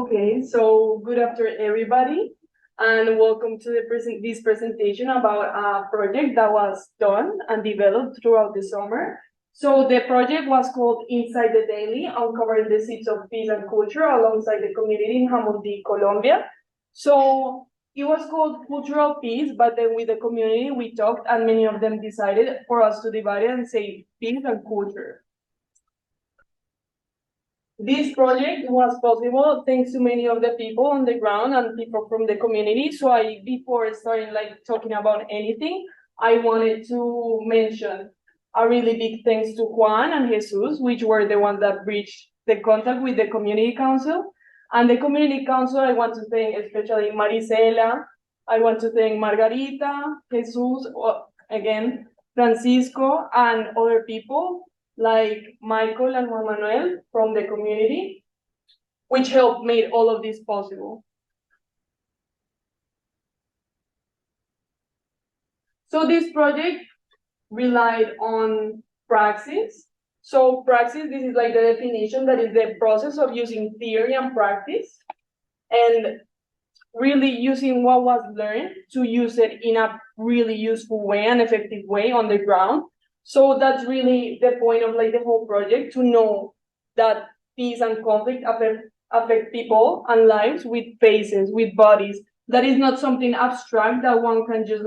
Okay, so good afternoon, everybody, and welcome to this presentation about a project that was done and developed throughout the summer. So the project was called Inside the Daily, uncovering the seeds of peace and culture alongside the community in Jamundi, Colombia. So it was called Cultural Peace, but then with the community we talked, and many of them decided for us to divide it and say peace and culture. This project was possible thanks to many of the people on the ground and people from the community. So before starting talking about anything, I wanted to mention a really big thanks to Juan and Jesus, which were the ones that bridged the contact with the community council. And the community council, I want to thank especially Marisela. I want to thank Margarita, Jesus, again, Francisco, and other people like Michael and Juan Manuel from the community, which helped make all of this possible. So this project relied on praxis. So praxis, this is like the definition, that is the process of using theory and practice, and really using what was learned to use it in a really useful way and effective way on the ground. So that's really the point of the whole project, to know that peace and conflict affect people and lives with faces, with bodies. That is not something abstract that one can just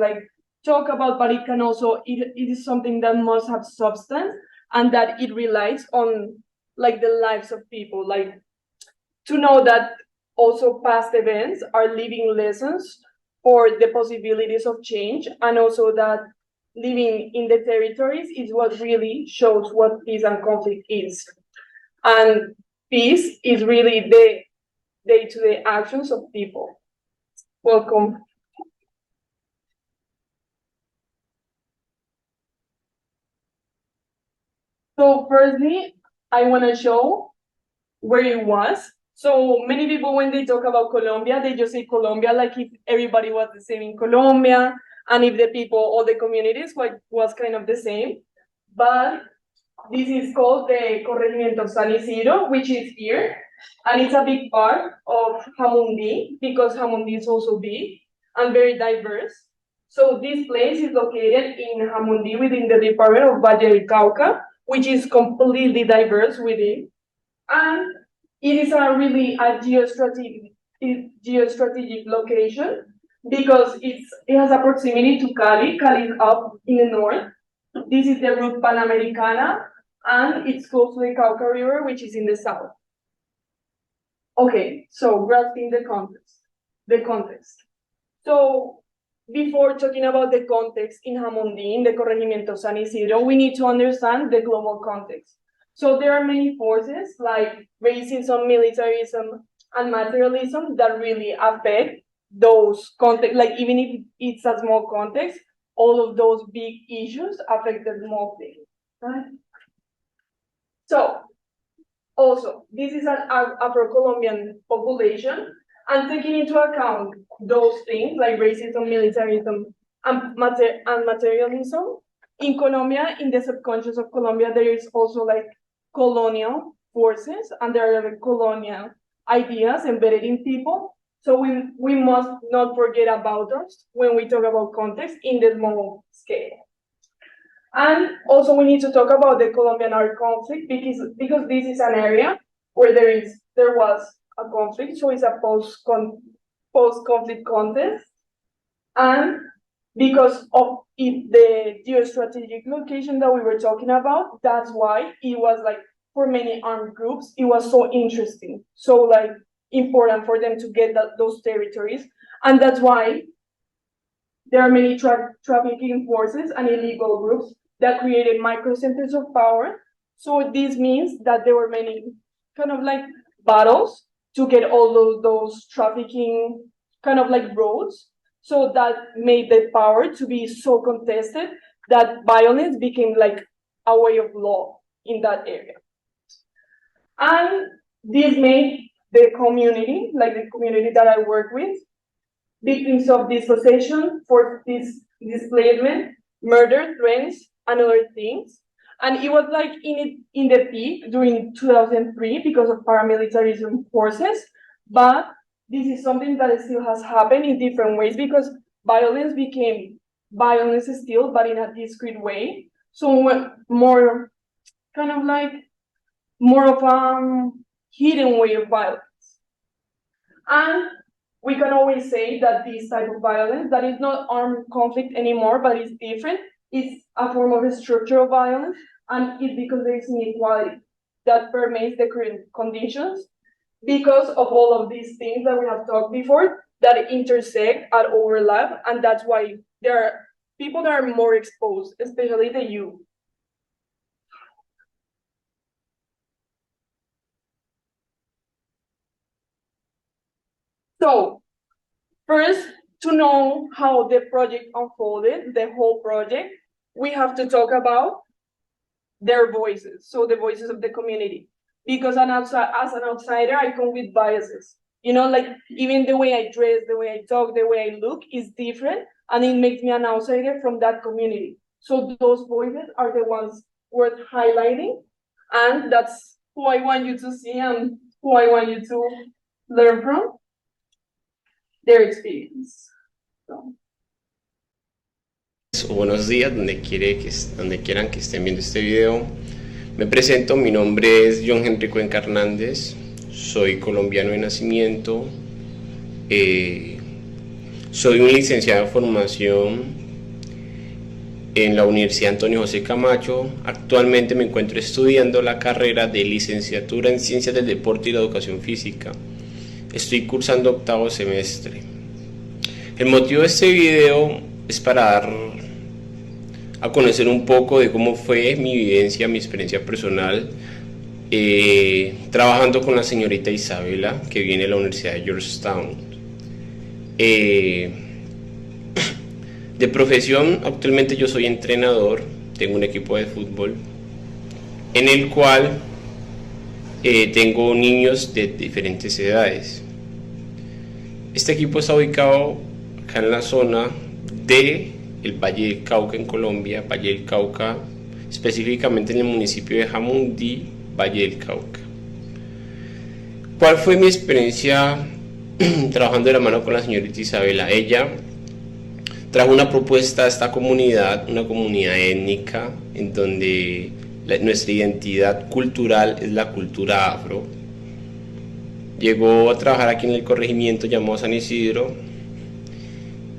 talk about, but it can also, it is something that must have substance, and that it relies on the lives of people, to know that also past events are living lessons for the possibilities of change, and also that living in the territories is what really shows what peace and conflict is. And peace is really the day-to-day actions of people. Welcome. So firstly, I want to show where it was. So many people, when they talk about Colombia, they just say Colombia like if everybody was the same in Colombia, and if the people, all the communities was kind of the same. But this is called the Corregimiento San Isidro, which is here, and it's a big part of Jamundi, because Jamundi is also big and very diverse. So this place is located in Jamundi within the department of Valle, which is completely diverse within. And it is a really geostrategic location, because it has a proximity to Cali. Cali is up in the north. This is the route Panamericana, and it's close to the Cauca River, which is in the south. Okay, so grasping the context. So before talking about the context in Jamundi, in the Corregimiento San Isidro, we need to understand the global context. So there are many forces like racism, militarism, and materialism that really affect those context. Even if it's a small context, all of those big issues affect the small thing, right? So also, this is an Afro-Colombian population, and taking into account those things like racism, militarism, and materialism, in Colombia, in the subconscious of Colombia, there is also colonial forces, and there are colonial ideas embedded in people. So we must not forget about us when we talk about context in the small scale. And also we need to talk about the Colombian armed conflict, because this is an area where there was a conflict, so it's a post-conflict context. And because of the geostrategic location that we were talking about, that's why it was for many armed groups, it was so interesting, so important for them to get those territories. And that's why there are many trafficking forces and illegal groups that created microcenters of power. So this means that there were many kind of battles to get all those trafficking kind of roads. So that made the power to be so contested that violence became a way of law in that area. And this made the community, the community that I work with, victims of dispossession, for displacement, murder, threats, and other things. And it was in the peak during 2003 because of paramilitarism forces. But this is something that still has happened in different ways because violence became violence still, but in a discrete way. So more kind of like more of a hidden way of violence. And we can always say that this type of violence, that is not armed conflict anymore, but it's different, is a form of a structural violence, and it's because there is inequality that permeates the current conditions because of all of these things that we have talked before that intersect and overlap, and that's why there are people that are more exposed, especially the youth. So first, to know how the project unfolded, the whole project, we have to talk about their voices, so the voices of the community. Because as an outsider, I come with biases. You know, like even the way I dress, the way I talk, the way I look is different, and it makes me an outsider from that community. So those voices are the ones worth highlighting, and that's who I want you to see and who I want you to learn from their experience. So. Buenos días, donde quieran que estén viendo este video. Me presento, mi nombre es John Henrico Hernández, soy colombiano de nacimiento, soy un licenciado en formación en la Universidad Antonio José Camacho. Actualmente me encuentro estudiando la carrera de licenciatura en Ciencias del Deporte y la Educación Física. Estoy cursando 8º semestre. El motivo de este video es para dar a conocer un poco de cómo fue mi vivencia, mi experiencia personal, trabajando con la señorita Isabela, que viene de la Universidad de Georgetown. De profesión, actualmente yo soy entrenador, tengo un equipo de fútbol, en el cual tengo niños de diferentes edades. Este equipo está ubicado acá en la zona de el Valle del Cauca en Colombia, Valle del Cauca, específicamente en el municipio de Jamundi, Valle del Cauca. ¿Cuál fue mi experiencia trabajando de la mano con la señorita Isabela? Ella trajo una propuesta a esta comunidad, una comunidad étnica, en donde nuestra identidad cultural es la cultura afro. Llegó a trabajar aquí en el corregimiento llamado San Isidro,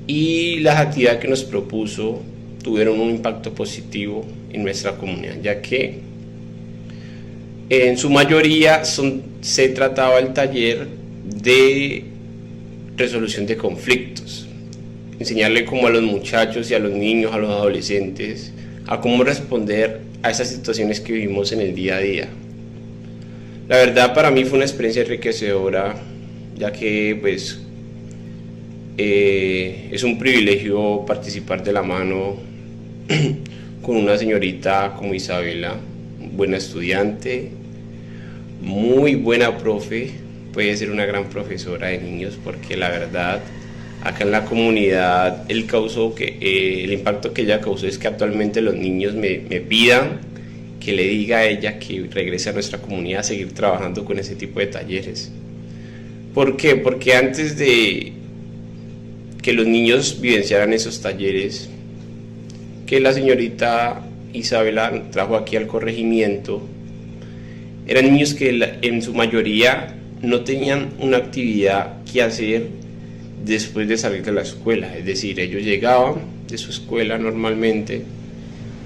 y las actividades que nos propuso tuvieron un impacto positivo en nuestra comunidad, ya que en su mayoría se trataba el taller de resolución de conflictos, enseñarle como a los muchachos y a los niños, a los adolescentes, a cómo responder a esas situaciones que vivimos en el día a día. La verdad, para mí fue una experiencia enriquecedora, ya que pues es un privilegio participar de la mano con una señorita como Isabela, buena estudiante, muy buena profe, puede ser una gran profesora de niños, porque la verdad acá en la comunidad el impacto que ella causó es que actualmente los niños me pidan que le diga a ella que regrese a nuestra comunidad a seguir trabajando con ese tipo de talleres. ¿Por qué? Porque antes de que los niños vivenciaran esos talleres que la señorita Isabela trajo aquí al corregimiento, eran niños que en su mayoría no tenían una actividad que hacer después de salir de la escuela, es decir, ellos llegaban de su escuela normalmente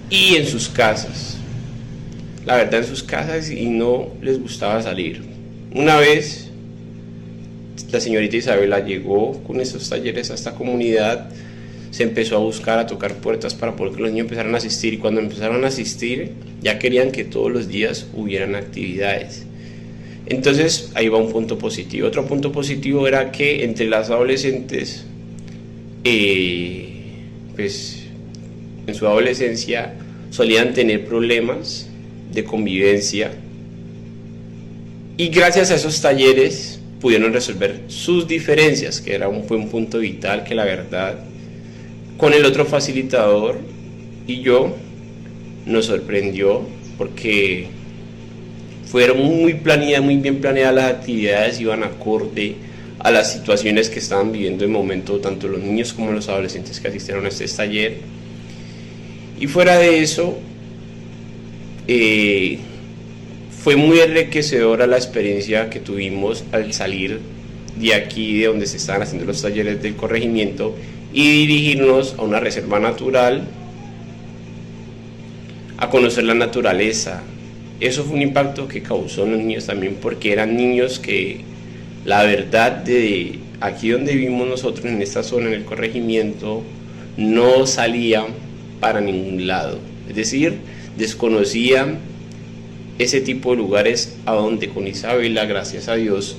y en sus casas, la verdad en sus casas, y no les gustaba salir. Una vez la señorita Isabela llegó con estos talleres a esta comunidad, se empezó a buscar, a tocar puertas para poder que los niños empezaran a asistir, y cuando empezaron a asistir ya querían que todos los días hubieran actividades. Entonces ahí va un punto positivo. Otro punto positivo era que entre las adolescentes, pues en su adolescencia solían tener problemas de convivencia, y gracias a esos talleres pudieron resolver sus diferencias, que fue un punto vital que la verdad con el otro facilitador y yo nos sorprendió, porque Fueron muy bien planeadas las actividades, iban acorde a las situaciones que estaban viviendo en el momento, tanto los niños como los adolescentes que asistieron a este taller. Y fuera de eso, fue muy enriquecedora la experiencia que tuvimos al salir de aquí, de donde se estaban haciendo los talleres del corregimiento, y dirigirnos a una reserva natural, a conocer la naturaleza. Eso fue un impacto que causó en los niños también, porque eran niños que, la verdad, de aquí donde vivimos nosotros, en esta zona, en el corregimiento, no salían para ningún lado. Es decir, desconocían ese tipo de lugares a donde con Isabela, gracias a Dios,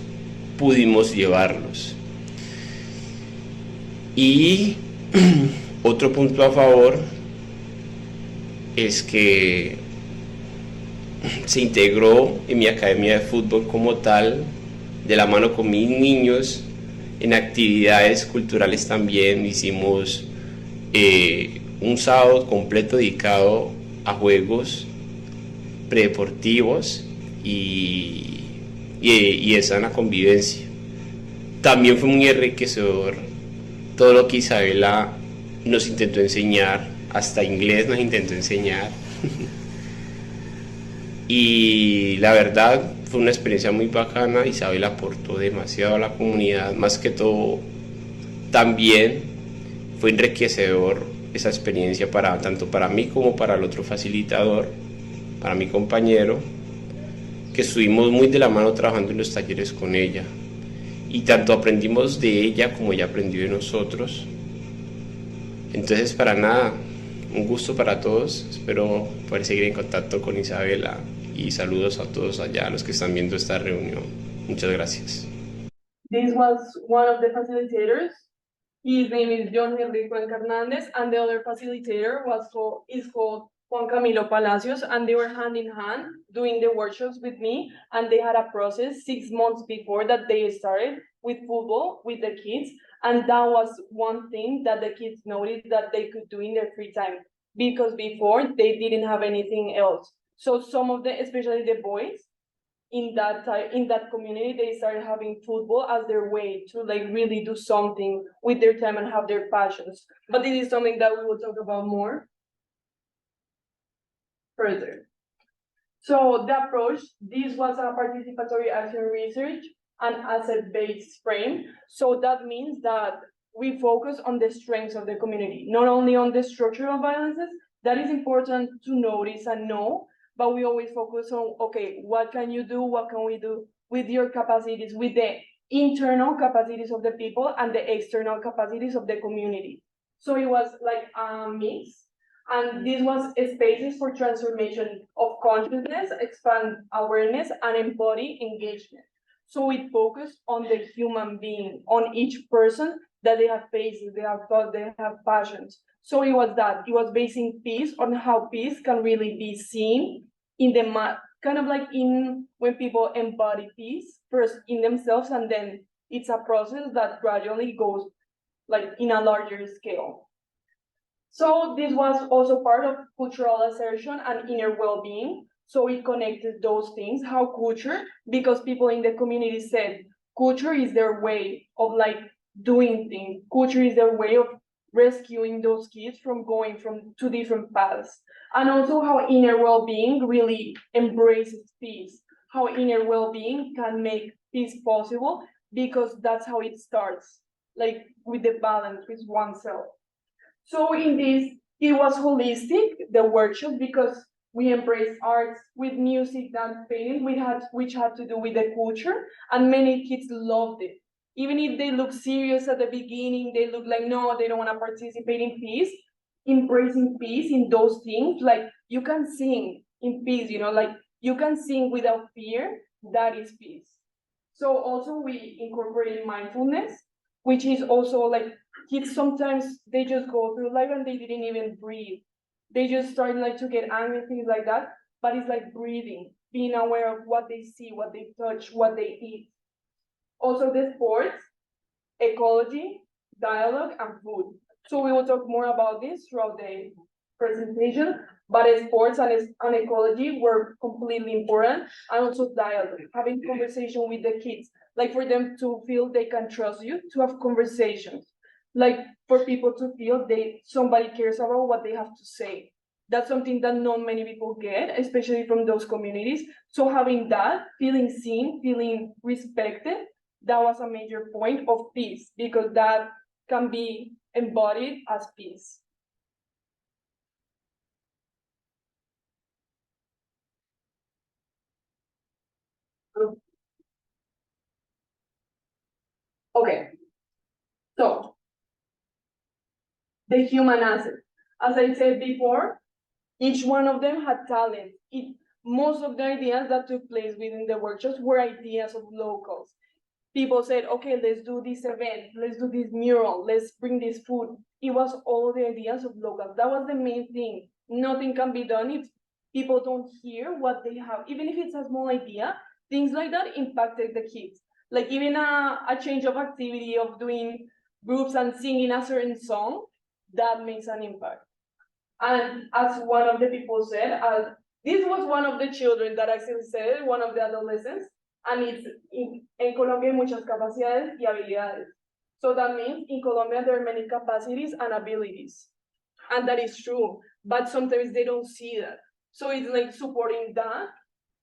pudimos llevarlos. Y otro punto a favor es que se integró en mi academia de fútbol como tal, de la mano con mis niños, en actividades culturales también. Hicimos un sábado completo dedicado a juegos predeportivos y de sana convivencia. También fue muy enriquecedor todo lo que Isabela nos intentó enseñar, hasta inglés nos intentó enseñar. Y la verdad fue una experiencia muy bacana. Isabel aportó demasiado a la comunidad, más que todo también fue enriquecedor esa experiencia para, tanto para mí como para el otro facilitador, para mi compañero, que estuvimos muy de la mano trabajando en los talleres con ella, y tanto aprendimos de ella como ella aprendió de nosotros. Entonces, para nada, un gusto para todos. Espero poder seguir en contacto con Isabela, y saludos a todos allá, a los que están viendo esta reunión. Muchas gracias. This was one of the facilitators. His name is John Enrico Hernandez, and the other facilitator is called Juan Camilo Palacios, and they were hand in hand doing the workshops with me, and they had a process 6 months before that they started with football with the kids, and that was one thing that the kids noticed that they could do in their free time, because before they didn't have anything else. So some of the, especially the boys, in that community, they started having football as their way to like really do something with their time and have their passions. But this is something that we will talk about more further. So the approach, this was a participatory action research and asset-based frame. So that means that we focus on the strengths of the community, not only on the structural violences. That is important to notice and know, but we always focus on, okay, what can you do? What can we do with your capacities, with the internal capacities of the people and the external capacities of the community? So it was like a mix. And this was spaces for transformation of consciousness, expand awareness, and embody engagement. So we focus on the human being, on each person, that they have faces, they have thoughts, they have passions. So it was basing peace on how peace can really be seen in the kind of like in when people embody peace first in themselves, and then it's a process that gradually goes like in a larger scale. So this was also part of cultural assertion and inner well-being. So we connected those things, how culture, because people in the community said culture is their way of like doing things. Culture is their way of rescuing those kids from going from to different paths. And also how inner well-being really embraces peace, how inner well-being can make peace possible, because that's how it starts, like with the balance with oneself. So in this, it was holistic, the workshop, because we embraced arts with music, dance, painting, which had to do with the culture, and many kids loved it. Even if they look serious at the beginning, they look like, no, they don't want to participate in peace, embracing peace in those things, like you can sing in peace, like you can sing without fear, that is peace. So also we incorporated mindfulness, which is also like kids sometimes they just go through life and they didn't even breathe. They just start like to get angry, things like that. But it's like breathing, being aware of what they see, what they touch, what they eat. Also the sports, ecology, dialogue, and food. So we will talk more about this throughout the presentation. But sports and ecology were completely important, and also dialogue, having conversation with the kids, like for them to feel they can trust you, to have conversations, like for people to feel somebody cares about what they have to say. That's something that not many people get, especially from those communities. So having that, feeling seen, feeling respected, that was a major point of peace, because that can be embodied as peace. Okay, so the human asset. As I said before, each one of them had talent. Most of the ideas that took place within the workshops were ideas of locals. People said, okay, let's do this event, let's do this mural, let's bring this food. It was all the ideas of locals. That was the main thing. Nothing can be done if people don't hear what they have. Even if it's a small idea, things like that impacted the kids. Like even a change of activity of doing groups and singing a certain song, that makes an impact. And as one of the people said, this was one of the children that actually said, one of the adolescents, and it's en Colombia hay muchas capacidades y habilidades. So that means in Colombia there are many capacities and abilities. And that is true, but sometimes they don't see that. So it's like supporting that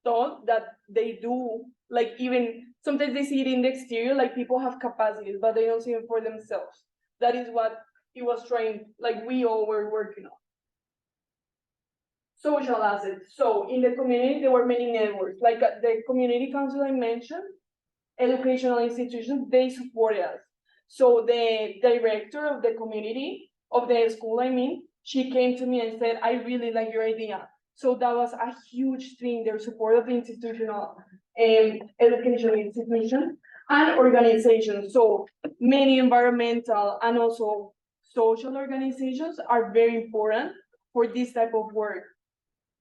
thought that they do, like even sometimes they see it in the exterior, like people have capacities, but they don't see it for themselves. That is what it was trying, like we all were working on. Social assets. So in the community, there were many networks, like the community council I mentioned, educational institutions, they supported us. So the director of the community, of the school, I mean, she came to me and said, I really like your idea. So that was a huge thing, their support of the institutional educational institutions and organizations. So many environmental and also social organizations are very important for this type of work.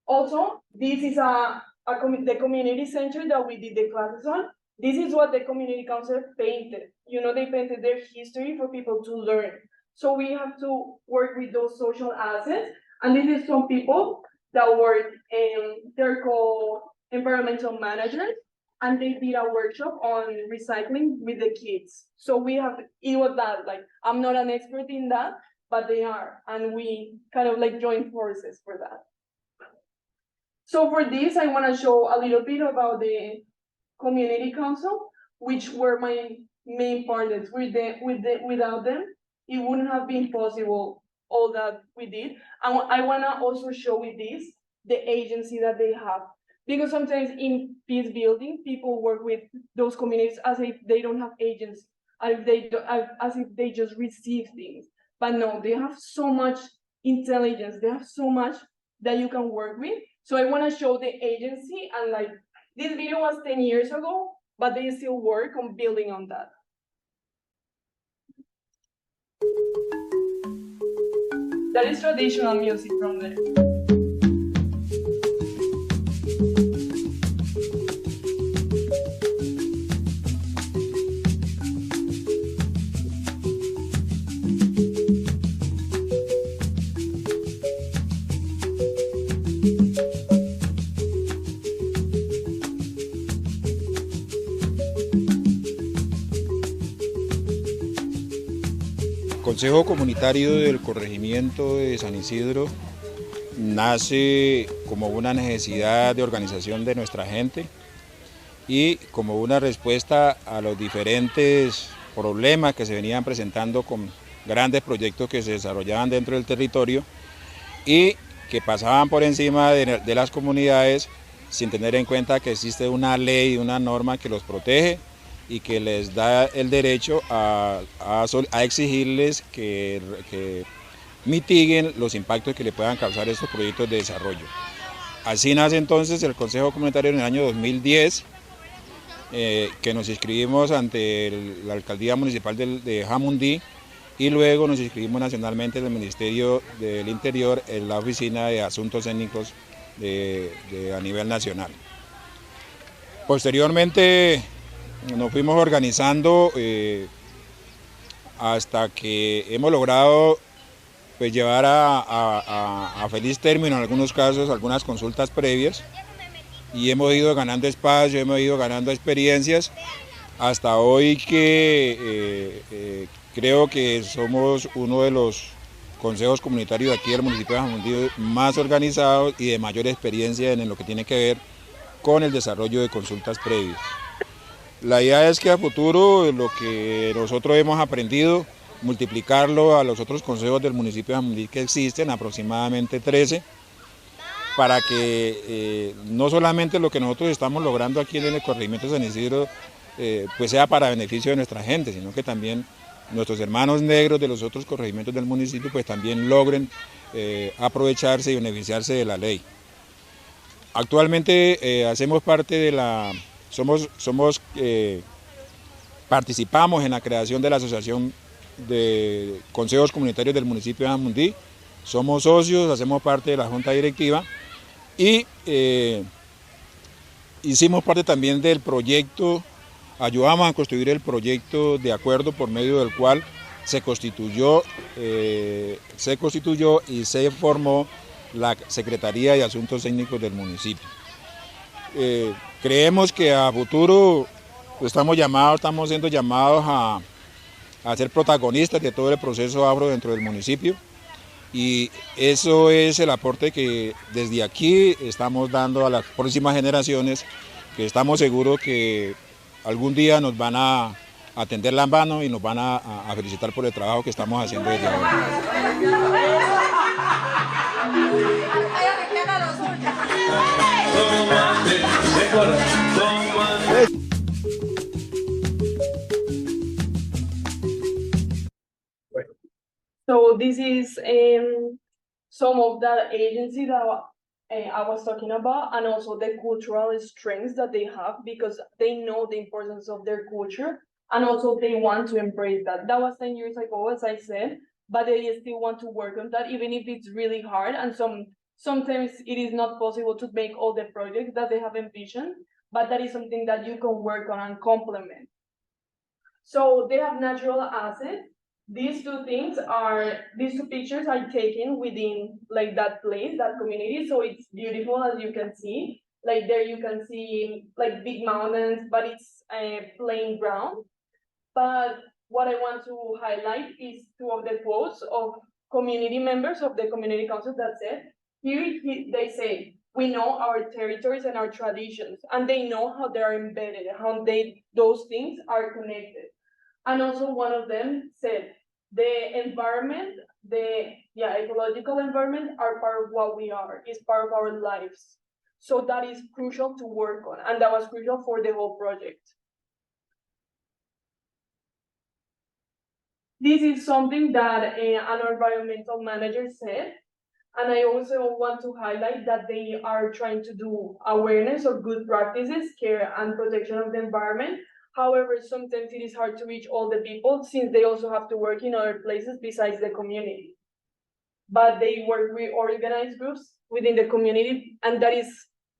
Also, this is the community center that we did the classes on. This is what the community council painted. You know, they painted their history for people to learn. So we have to work with those social assets. And this is some people that work, they're called environmental managers. And they did a workshop on recycling with the kids. So it was that, like, I'm not an expert in that, but they are. And we kind of like joined forces for that. So for this, I want to show a little bit about the community council, which were my main partners. Without them, it wouldn't have been possible all that we did. And I want to also show with this the agency that they have. Because sometimes in peace building, people work with those communities as if they don't have agency, as if they just receive things. But no, they have so much intelligence, they have so much that you can work with. So I want to show the agency, and like this video was 10 years ago, but they still work on building on that. That is traditional music from there. El Consejo Comunitario del Corregimiento de San Isidro nace como una necesidad de organización de nuestra gente y como una respuesta a los diferentes problemas que se venían presentando con grandes proyectos que se desarrollaban dentro del territorio y que pasaban por encima de las comunidades sin tener en cuenta que existe una ley, una norma que los protege y que les da el derecho a exigirles que mitiguen los impactos que le puedan causar estos proyectos de desarrollo. Así nace entonces el Consejo Comunitario en el año 2010, que nos inscribimos ante la Alcaldía Municipal de Jamundi y luego nos inscribimos nacionalmente en el Ministerio del Interior en la Oficina de Asuntos Étnicos a nivel nacional. Posteriormente nos fuimos organizando hasta que hemos logrado pues llevar a feliz término en algunos casos algunas consultas previas, y hemos ido ganando espacio, hemos ido ganando experiencias hasta hoy que creo que somos uno de los consejos comunitarios de aquí del municipio de Jamundi más organizados y de mayor experiencia en lo que tiene que ver con el desarrollo de consultas previas. La idea es que a futuro lo que nosotros hemos aprendido, multiplicarlo a los otros consejos del municipio de Jamundi que existen, aproximadamente 13, para que no solamente lo que nosotros estamos logrando aquí en el corregimiento de San Isidro pues sea para beneficio de nuestra gente, sino que también nuestros hermanos negros de los otros corregimientos del municipio pues también logren aprovecharse y beneficiarse de la ley. Actualmente hacemos parte de la... participamos en la creación de la Asociación de Consejos Comunitarios del municipio de Jamundi, somos socios, hacemos parte de la Junta Directiva y hicimos parte también del proyecto, ayudamos a construir el proyecto de acuerdo por medio del cual se constituyó y se formó la Secretaría de Asuntos Técnicos del municipio. Creemos que a futuro estamos siendo llamados a ser protagonistas de todo el proceso afro dentro del municipio, y eso es el aporte que desde aquí estamos dando a las próximas generaciones, que estamos seguros que algún día nos van a atender la mano y nos van a felicitar por el trabajo que estamos haciendo desde ahora. So this is some of the agency that I was talking about, and also the cultural strengths that they have, because they know the importance of their culture, and also they want to embrace that. That was 10 years ago, as I said, but they still want to work on that, even if it's really hard, and sometimes it is not possible to make all the projects that they have envisioned, but that is something that you can work on and complement. So they have natural assets. These two pictures are taken within like that place, that community. So it's beautiful, as you can see. Like there you can see like big mountains, but it's plain ground. But what I want to highlight is two of the quotes of community members of the community council that said, here they say, we know our territories and our traditions, and they know how they are embedded, how those things are connected. And also one of them said, the environment, ecological environment are part of what we are, is part of our lives. So that is crucial to work on, and that was crucial for the whole project. This is something that an environmental manager said, and I also want to highlight that they are trying to do awareness of good practices, care and protection of the environment. However, sometimes it is hard to reach all the people since they also have to work in other places besides the community. But they work with organized groups within the community, and that is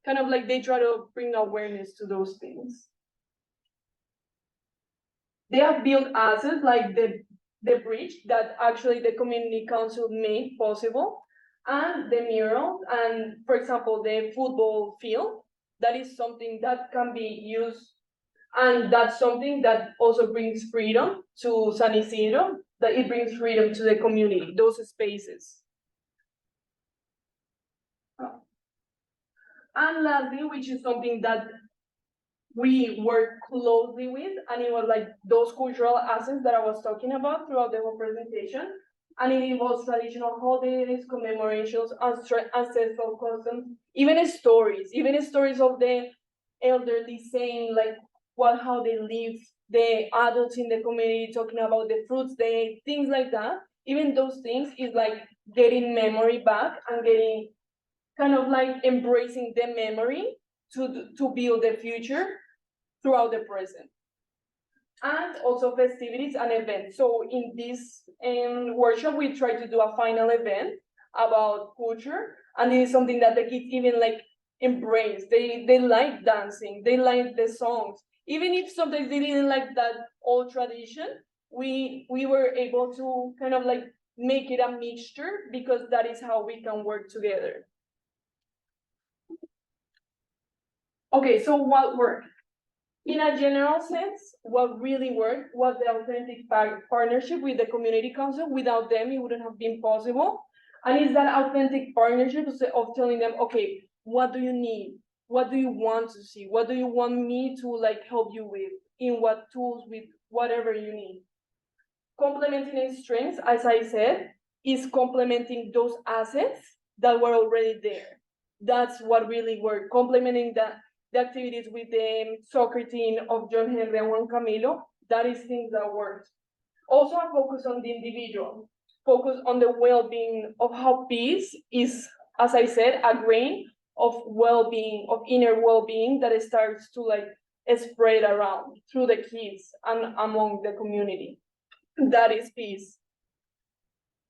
kind of like they try to bring awareness to those things. They have built assets like the bridge that actually the community council made possible, and the mural, and for example, the football field, that is something that can be used, and that's something that also brings freedom to San Isidro, that it brings freedom to the community, those spaces. And lastly, which is something that we work closely with, and it was like those cultural assets that I was talking about throughout the whole presentation. And it involves traditional holidays, commemorations, ancestral customs, even stories of the elderly saying like how they live, the adults in the community talking about the fruits they ate, things like that. Even those things is like getting memory back and getting kind of like embracing the memory to build the future throughout the present. And also festivities and events. So in this workshop, we try to do a final event about culture, and it is something that the kids even like embrace. They like dancing, they like the songs. Even if sometimes they didn't like that old tradition, we were able to kind of like make it a mixture, because that is how we can work together. Okay, so what worked? In a general sense, what really worked was the authentic partnership with the community council. Without them, it wouldn't have been possible. And it's that authentic partnership of telling them, okay, what do you need? What do you want to see? What do you want me to like help you with? In what tools, with whatever you need. Complementing its strengths, as I said, is complementing those assets that were already there. That's what really worked. Complementing the activities with the soccer team of John Henry and Juan Camilo, that is things that worked. Also a focus on the individual, focus on the well-being of how peace is, as I said, a grain of well-being, of inner well-being that starts to like spread around through the kids and among the community. That is peace.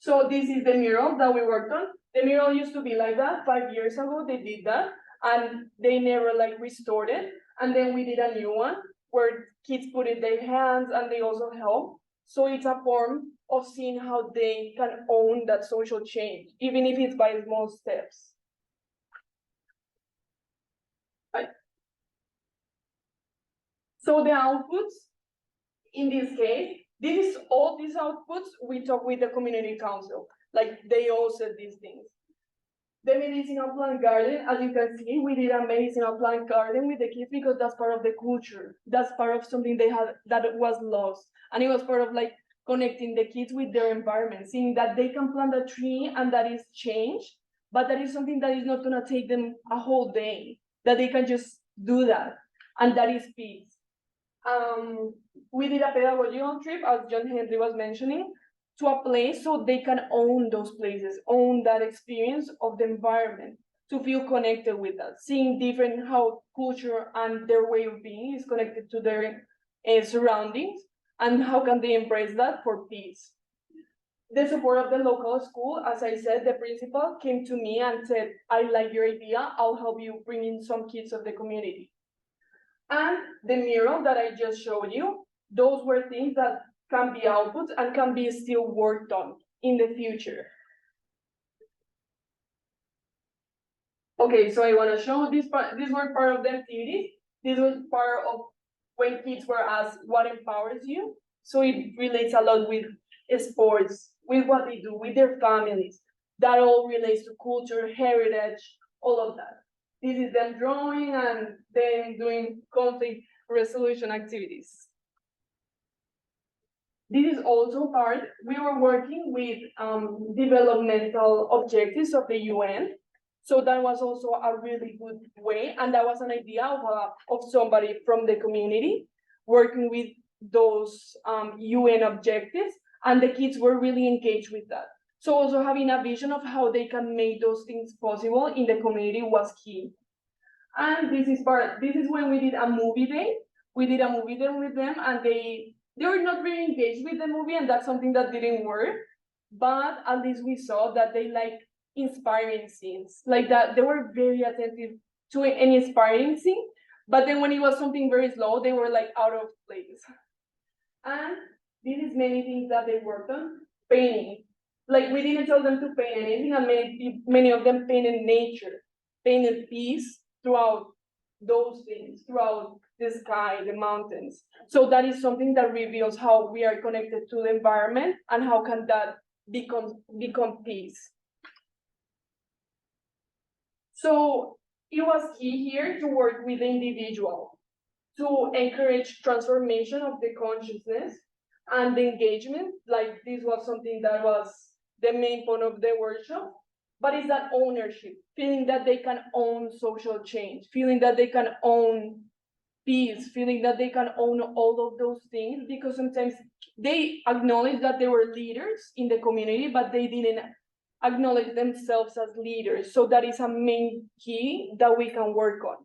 So this is the mural that we worked on. The mural used to be like that 5 years ago. They did that and they never like restored it. And then we did a new one where kids put in their hands and they also help. So it's a form of seeing how they can own that social change, even if it's by small steps. Right. So the outputs, in this case, all these outputs, we talk with the community council. Like they all said these things. The medicinal plant garden, as you can see, we did a medicinal plant garden with the kids because that's part of the culture. That's part of something they had that was lost. And it was part of like connecting the kids with their environment, seeing that they can plant a tree and that is change, but that is something that is not gonna take them a whole day, that they can just do that. And that is peace. We did a pedagogical trip, as John Henry was mentioning, to a place so they can own those places, own that experience of the environment, to feel connected with that, seeing different how culture and their way of being is connected to their surroundings, and how can they embrace that for peace. The support of the local school, as I said, the principal came to me and said, I like your idea, I'll help you bring in some kids of the community. And the mural that I just showed you, those were things that can be outputs and can be still worked on in the future. Okay, so I want to show this part. These were part of the activities. This was part of when kids were asked what empowers you. So it relates a lot with sports, with what they do, with their families. That all relates to culture, heritage, all of that. This is them drawing and then doing conflict resolution activities. This is also part, we were working with developmental objectives of the UN. So that was also a really good way. And that was an idea of somebody from the community working with those UN objectives. And the kids were really engaged with that. So also having a vision of how they can make those things possible in the community was key. And this is when we did a movie day. We did a movie day with them and they were not very engaged with the movie, and that's something that didn't work. But at least we saw that they like inspiring scenes, like that they were very attentive to an inspiring scene. But then when it was something very slow, they were like out of place. And this is many things that they worked on. Painting. Like we didn't tell them to paint anything, and many of them painted nature, painted peace throughout those things, throughout the sky, the mountains. So that is something that reveals how we are connected to the environment and how can that become peace. So it was key here to work with the individual, to encourage transformation of the consciousness and the engagement. Like this was something that was the main point of the workshop, but it's that ownership, feeling that they can own social change, feeling that they can own peace, feeling that they can own all of those things, because sometimes they acknowledge that they were leaders in the community, but they didn't acknowledge themselves as leaders. So that is a main key that we can work on.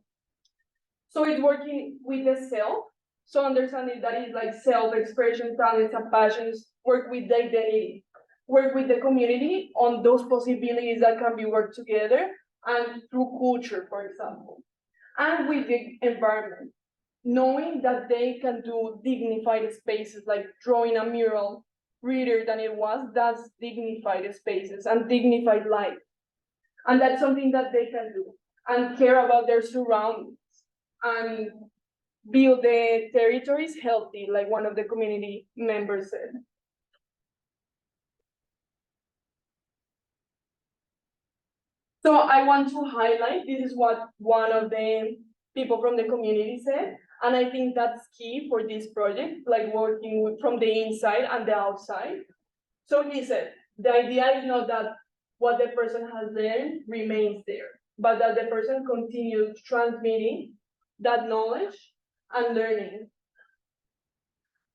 So it's working with the self. So understanding that is like self-expression, talents, and passions, work with the identity, work with the community on those possibilities that can be worked together, and through culture, for example. And with the environment, knowing that they can do dignified spaces like drawing a mural reader than it was, that's dignified spaces and dignified life. And that's something that they can do and care about their surroundings and build the territories healthy, like one of the community members said. So I want to highlight, this is what one of the people from the community said, and I think that's key for this project, like working from the inside and the outside. So he said, the idea is not that what the person has learned remains there, but that the person continues transmitting that knowledge and learning,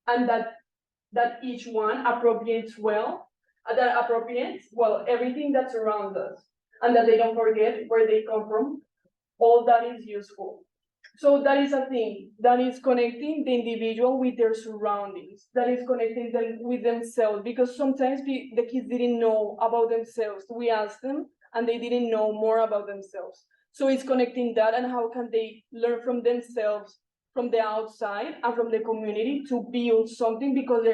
and that each one appropriates well everything that surrounds us, and that they don't forget where they come from. All that is useful. So that is a thing that is connecting the individual with their surroundings, that is connecting them with themselves, because sometimes the kids didn't know about themselves. We asked them and they didn't know more about themselves. So it's connecting that and how can they learn from themselves, from the outside and from the community to build something, because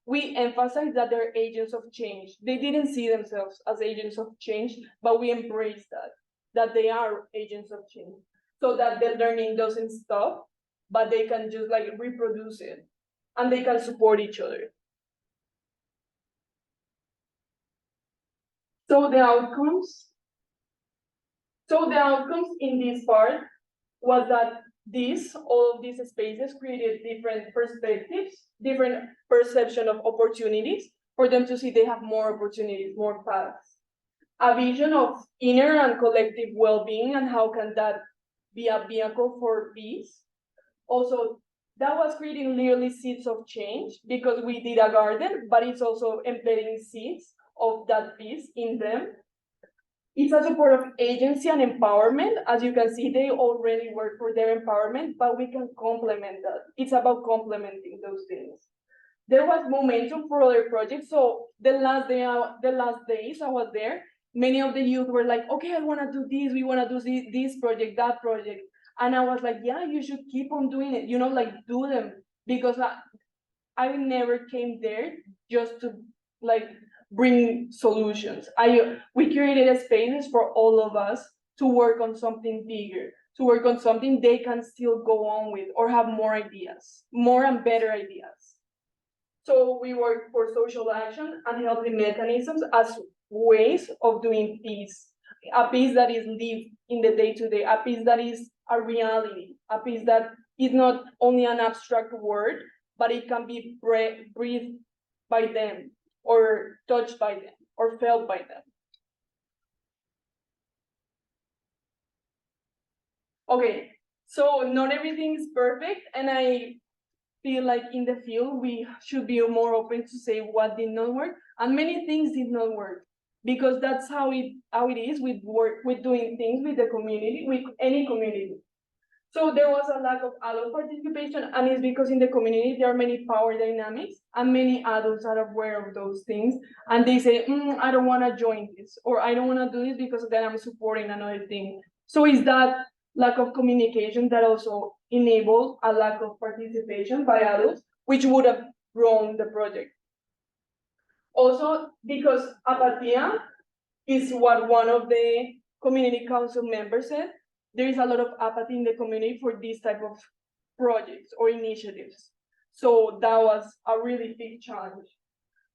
we emphasize that they're agents of change. They didn't see themselves as agents of change, but we embrace that they are agents of change. So that the learning doesn't stop, but they can just like reproduce it and they can support each other. So the outcomes in this part was that all of these spaces created different perspectives, different perception of opportunities for them to see they have more opportunities, more paths. A vision of inner and collective well-being and how can that be a vehicle for peace. Also, that was creating literally seeds of change because we did a garden, but it's also embedding seeds of that peace in them. It's a support of agency and empowerment. As you can see, they already work for their empowerment, but we can complement that. It's about complementing those things. There was momentum for other projects. So the last days I was there, many of the youth were like, okay, I want to do this. We want to do this project, that project. And I was like, yeah, you should keep on doing it, like do them. Because I never came there just to like bring solutions. We created spaces for all of us to work on something bigger, to work on something they can still go on with or have more ideas, more and better ideas. So we work for social action and healthy mechanisms as ways of doing peace, a peace that is lived in the day-to-day, a peace that is a reality, a peace that is not only an abstract word, but it can be breathed by them, or touched by them, or felt by them. Okay, so not everything is perfect, and I feel like in the field we should be more open to say what did not work, and many things did not work, because that's how it is with doing things with the community, with any community. So there was a lack of adult participation, and it's because in the community there are many power dynamics, and many adults are aware of those things, and they say, I don't want to join this, or I don't want to do this because then I'm supporting another thing. So is that lack of communication that also enabled a lack of participation by adults, which would have grown the project. Also, because apatia is what one of the community council members said, there is a lot of apathy in the community for these type of projects or initiatives. So that was a really big challenge.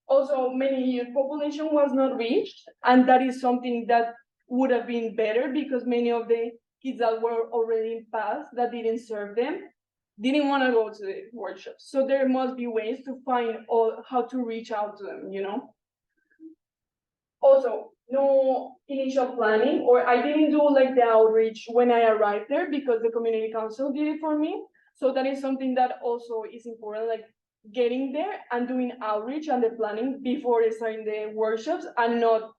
Also, many youth population was not reached, and that is something that would have been better because many of the kids that were already in paths that didn't serve them didn't want to go to the workshops. So there must be ways to find how to reach out to them, Also, no initial planning, or I didn't do like the outreach when I arrived there because the community council did it for me. So that is something that also is important, like getting there and doing outreach and the planning before starting the workshops, and not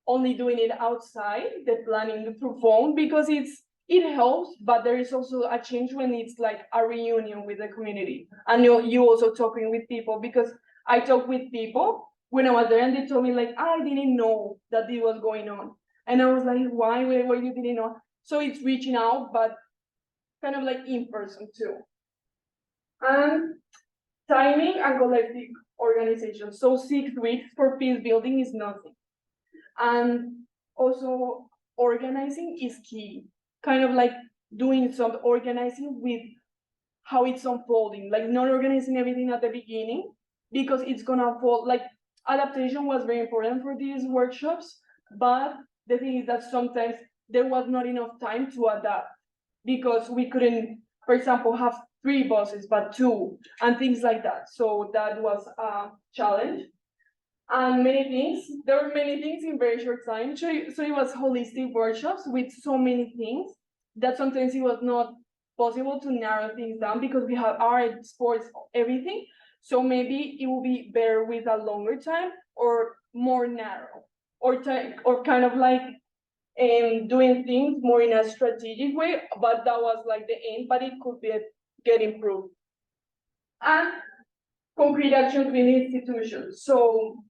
only doing it outside, the planning through phone, because it helps, but there is also a change when it's like a reunion with the community. And you also talking with people, because I talk with people when I was there and they told me like, I didn't know that this was going on. And I was like, why you didn't know? So it's reaching out, but kind of like in person too. And timing and organization. So 6 weeks for peace building is nothing. And also organizing is key. Kind of like doing some organizing with how it's unfolding, like not organizing everything at the beginning because it's gonna unfold. Like adaptation was very important for these workshops, but the thing is that sometimes there was not enough time to adapt because we couldn't, for example, have 3 buses, but 2, and things like that. So that was a challenge. And there were many things in very short time. So it was holistic workshops with so many things that sometimes it was not possible to narrow things down because we have art, sports, everything. So maybe it will be better with a longer time or more narrow, or kind of like doing things more in a strategic way. But that was like the aim, but it could get improved. And concrete action with institutions. So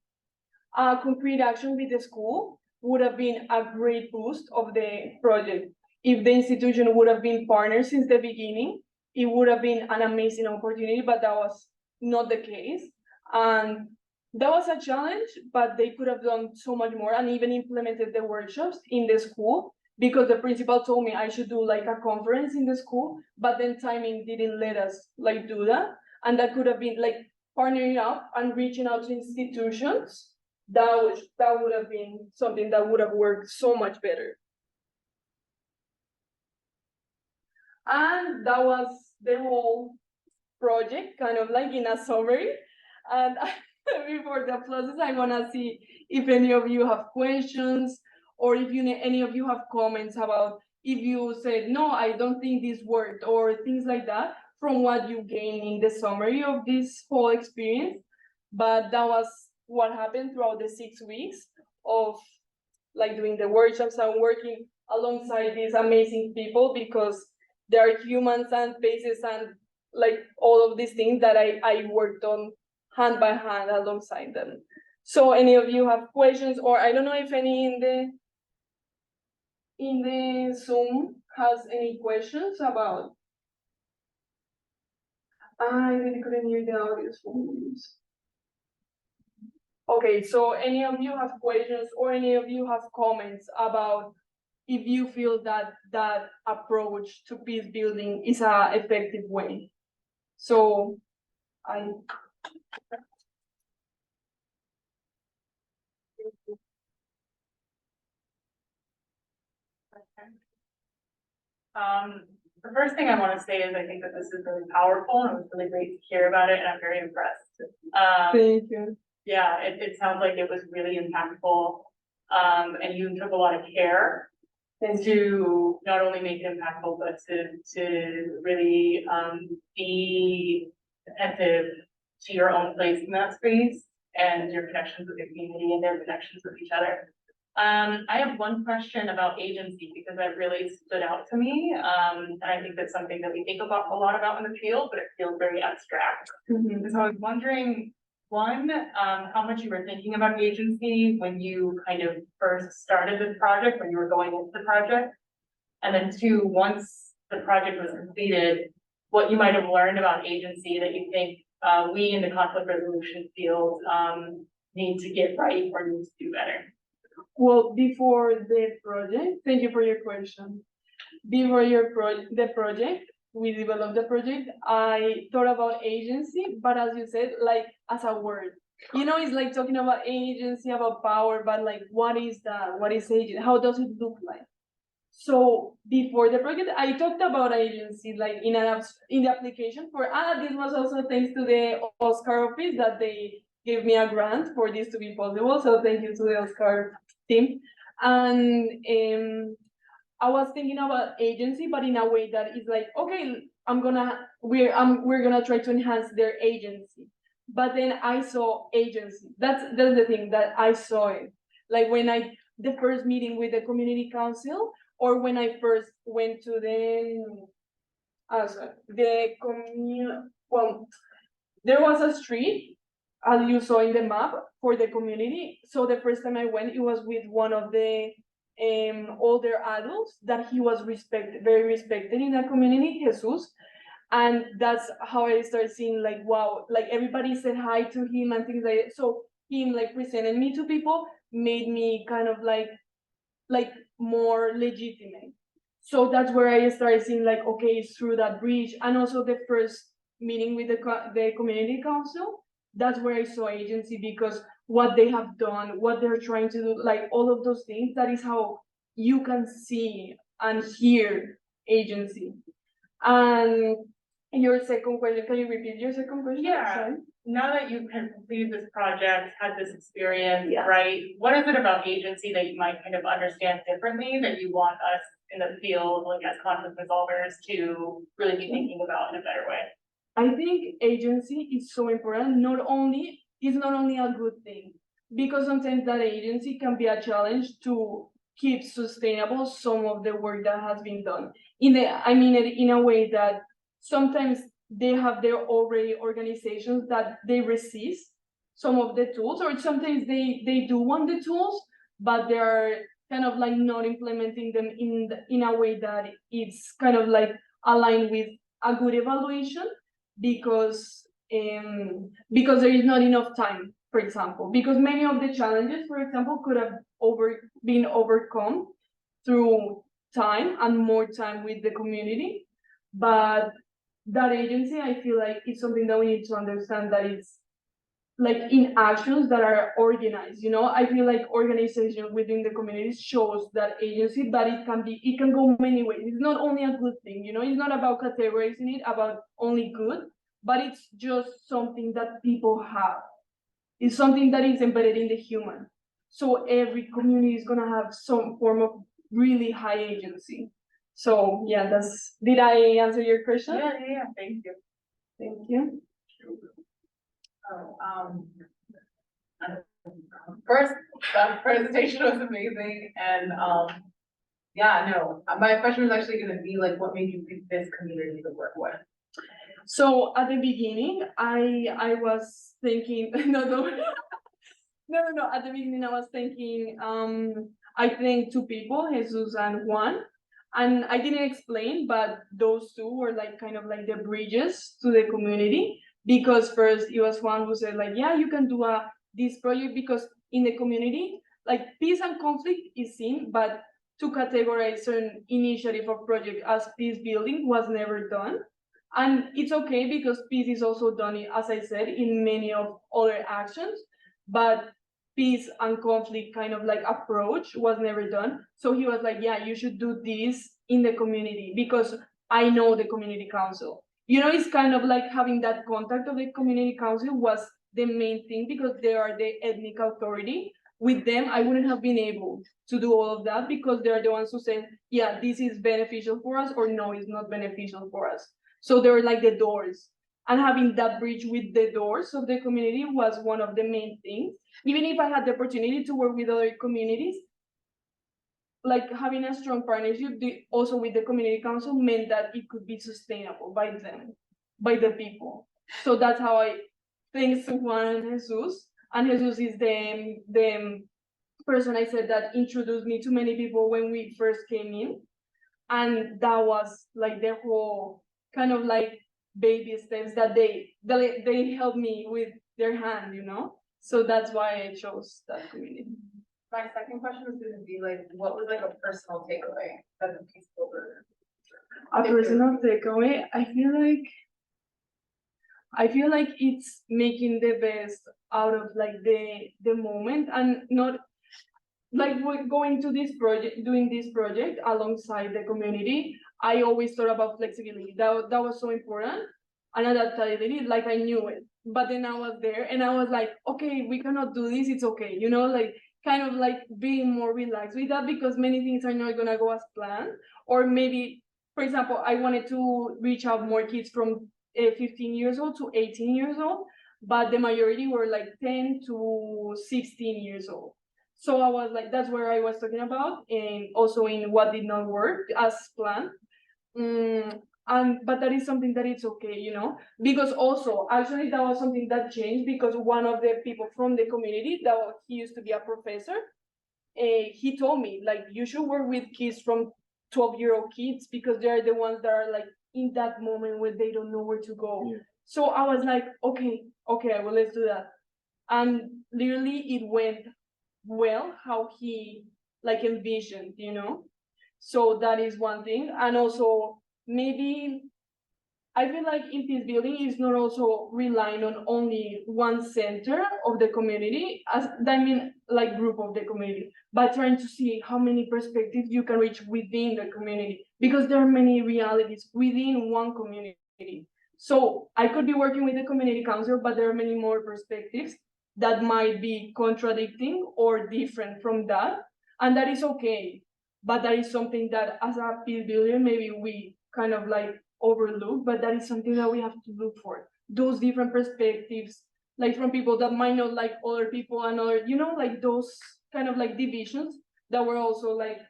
concrete action with the school would have been a great boost of the project. If the institution would have been partners since the beginning, it would have been an amazing opportunity, but that was not the case. And that was a challenge, but they could have done so much more and even implemented the workshops in the school, because the principal told me I should do like a conference in the school, but then timing didn't let us like do that. And that could have been like partnering up and reaching out to institutions. That would have been something that would have worked so much better. And that was the whole project, kind of like in a summary. And before the process, I want to see if any of you have questions, or if any of you have comments about if you said, no, I don't think this worked, or things like that, from what you gained in the summary of this whole experience. But that was what happened throughout the 6 weeks of like doing the workshops and working alongside these amazing people, because they are humans and faces and like all of these things that I worked on hand by hand alongside them. So any of you have questions, or I don't know if any in the Zoom has any questions about. I really couldn't hear the audio. Okay, so any of you have questions, or any of you have comments about if you feel that that approach to peace building is an effective way. So the first thing I want to say is I think that this is really powerful, and it was really great to hear about it, and I'm very impressed. Thank you. Yeah, it sounds like it was really impactful, and you took a lot of care to not only make it impactful, but to really be attentive to your own place in that space and your connections with the community and their connections with each other. I have one question about agency, because that really stood out to me. And I think that's something that we think about a lot about in the field, but it feels very abstract. Mm-hmm. So I was wondering, one, how much you were thinking about agency when you kind of first started this project, when you were going into the project, and then 2, once the project was completed, what you might have learned about agency that you think we in the conflict resolution field need to get right or need to do better. Well, before the project, thank you for your question. Before the project, we developed the project, I thought about agency, but as you said, like as a word. You know, it's like talking about agency, about power, but like, what is that? What is agency? How does it look like? So before the project, I talked about agency, like in the application for, this was also thanks to the Oscar office that they gave me a grant for this to be possible. So thank you to the Oscar team. And I was thinking about agency, but in a way that is like, okay, we're gonna try to enhance their agency. But then I saw agency. That's the thing that I saw it. Like when the first meeting with the community council, or when I first went to well, there was a street, as you saw in the map, for the community. So the first time I went, it was with one of the older adults that he was very respected in the community, Jesus. And that's how I started seeing like, wow, like everybody said hi to him and things like that. So him like presenting me to people made me kind of like more legitimate. So that's where I started seeing like, okay, it's through that bridge. And also the first meeting with the community council, that's where I saw agency, because what they have done, what they're trying to do, like all of those things, that is how you can see and hear agency. And your second question, can you repeat your second question? Yeah. Sorry. Now that you've kind of completed this project, had this experience, Yeah. right? What is it about agency that you might kind of understand differently that you want us in the field, like as conflict resolvers, to really be thinking about in a better way? I think agency is so important. It's not only a good thing, because sometimes that agency can be a challenge to keep sustainable some of the work that has been done. I mean it in a way that sometimes they have their already organizations that they resist some of the tools, or sometimes they do want the tools, but they are kind of like not implementing them in a way that it's kind of like aligned with a good evaluation, because there is not enough time, for example, because many of the challenges, for example, could have been overcome through time and more time with the community. But that agency, I feel like it's something that we need to understand, that it's like in actions that are organized. I feel like organization within the communities shows that agency, but it can go many ways. It's not only a good thing, it's not about categorizing it about only good, but it's just something that people have. It's something that is embedded in the human. So every community is gonna have some form of really high agency. So yeah, did I answer your question? Yeah, thank you. Thank you. First, that presentation was amazing, and yeah, no, my question was actually going to be like, what made you pick this community to work with? So at the beginning, I was thinking no. At the beginning, I was thinking I think two people, Jesus and Juan, and I didn't explain, but those two were like kind of like the bridges to the community, because first it was Juan who said like, yeah, you can do this project, because in the community, like peace and conflict is seen, but to categorize an initiative or project as peace building was never done. And it's okay, because peace is also done, as I said, in many of other actions, but peace and conflict kind of like approach was never done. So he was like, yeah, you should do this in the community, because I know the community council. It's kind of like having that contact of the community council was the main thing, because they are the ethnic authority. With them, I wouldn't have been able to do all of that, because they're the ones who say, yeah, this is beneficial for us, or no, it's not beneficial for us. So they were like the doors. And having that bridge with the doors of the community was one of the main things. Even if I had the opportunity to work with other communities, like having a strong partnership also with the community council meant that it could be sustainable by them, by the people. So that's how I thanks to Juan and Jesus. And Jesus is the person I said that introduced me to many people when we first came in. And that was like the whole kind of like baby steps that they helped me with their hand, So that's why I chose that community. My second question was going to be like, what was like a personal takeaway as a peace builder? A personal takeaway, I feel like it's making the best out of like the moment, and not like going to this project, doing this project alongside the community. I always thought about flexibility. That was so important, and adaptability. Like I knew it, but then I was there, and I was like, okay, we cannot do this. It's okay, like kind of like being more relaxed with that, because many things are not gonna go as planned. Or maybe, for example, I wanted to reach out more kids from 15 years old to 18 years old, but the majority were like 10 to 16 years old. So I was like, that's where I was talking about, and also in what did not work as planned. But that is something that it's okay, because also actually that was something that changed, because one of the people from the community, that he used to be a professor, he told me like, you should work with kids from 12-year-old kids, because they're the ones that are like in that moment when they don't know where to go. Yeah. So I was like, okay, well, let's do that. And literally it went well how he like envisioned, you know? So that is one thing. And also maybe I feel like in peace building is not also relying on only one center of the community, as I mean like group of the community, but trying to see how many perspectives you can reach within the community, because there are many realities within one community. So I could be working with the community council, but there are many more perspectives that might be contradicting or different from that, and that is okay. But that is something that as a peace builder, maybe we kind of like overlook, but that is something that we have to look for. Those different perspectives, like from people that might not like other people and other, you know, like those kind of like divisions that were also like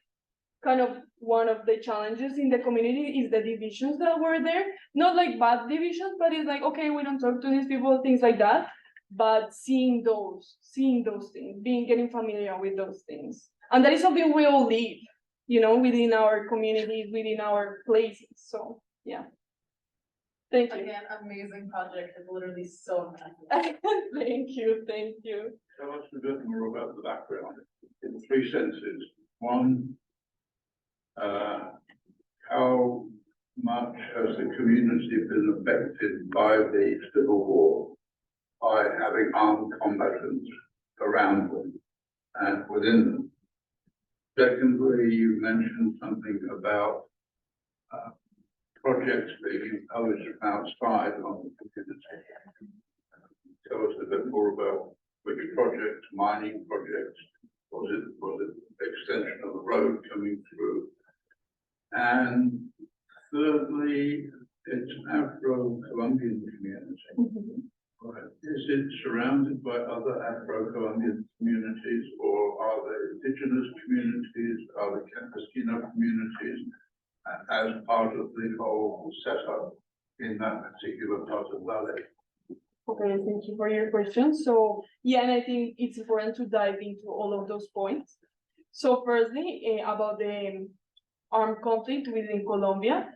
kind of one of the challenges in the community is the divisions that were there. Not like bad divisions, but it's like, okay, we don't talk to these people, things like that. But seeing those things, getting familiar with those things. And that is something we all live, you know, within our communities, within our places. So yeah. Thank you. Again, amazing project, it's literally so impressive. Thank you. Tell us a bit more about the background in 3 senses. One, how much has the community been affected by the civil war, by having armed combatants around them and within them? Secondly, you mentioned something about projects being imposed from outside on the community. Tell us a bit more about which projects, mining projects, was it extension of the road coming through? And thirdly, it's an Afro-Colombian community. Right. Is it surrounded by other Afro-Colombian communities, or are there indigenous communities, are there Campesino communities as part of the whole setup in that particular part of Valle? Okay, thank you for your question. So yeah, and I think it's important to dive into all of those points. So firstly, about the armed conflict within Colombia,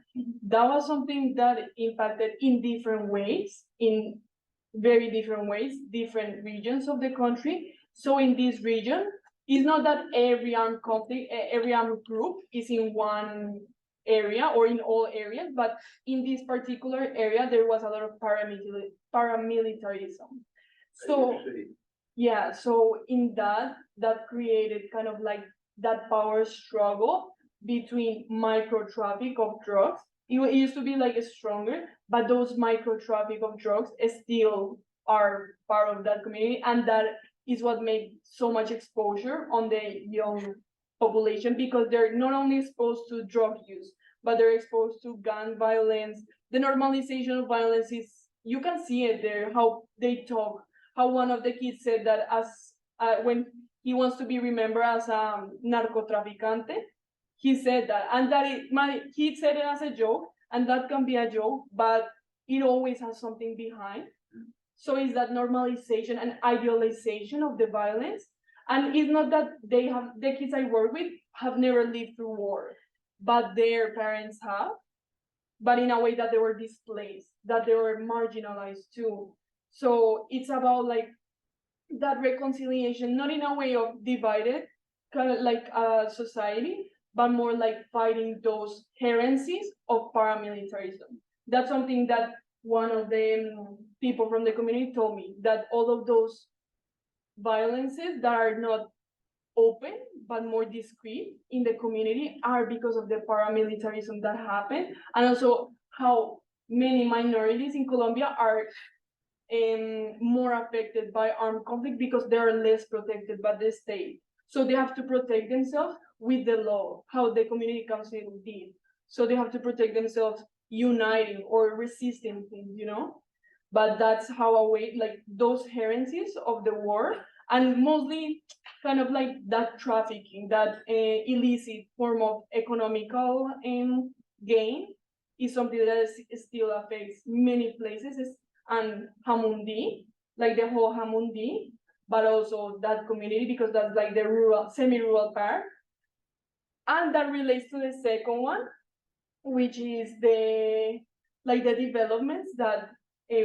that was something that impacted in different ways, in very different ways, different regions of the country. So in this region, it's not that every armed conflict, every armed group is in one area or in all areas, but in this particular area, there was a lot of paramilitarism. So yeah, so in that created kind of like that power struggle between micro traffic of drugs. It used to be like stronger, but those micro traffic of drugs still are part of that community, and that is what made so much exposure on the young population, because they're not only exposed to drug use, but they're exposed to gun violence. The normalization of violence is, you can see it there, how they talk, how one of the kids said that as when he wants to be remembered as a narcotraficante, he said that, and that he said it as a joke, and that can be a joke, but it always has something behind. So it's that normalization and idealization of the violence. And it's not that the kids I work with have never lived through war, but their parents have, but in a way that they were displaced, that they were marginalized too. So it's about like that reconciliation, not in a way of divided, kind of like a society, but more like fighting those heresies of paramilitarism. That's something that one of the people from the community told me, that all of those violences that are not open but more discreet in the community are because of the paramilitarism that happened, and also how many minorities in Colombia are more affected by armed conflict because they are less protected by the state. So they have to protect themselves with the law, how the community council did. So they have to protect themselves uniting or resisting things, you know? But that's how a way, like those heresies of the war, and mostly kind of like that trafficking, that illicit form of economical gain is something that still affects many places, and Jamundi, like the whole Jamundi, but also that community, because that's like the rural, semi-rural part. And that relates to the second one, which is the developments that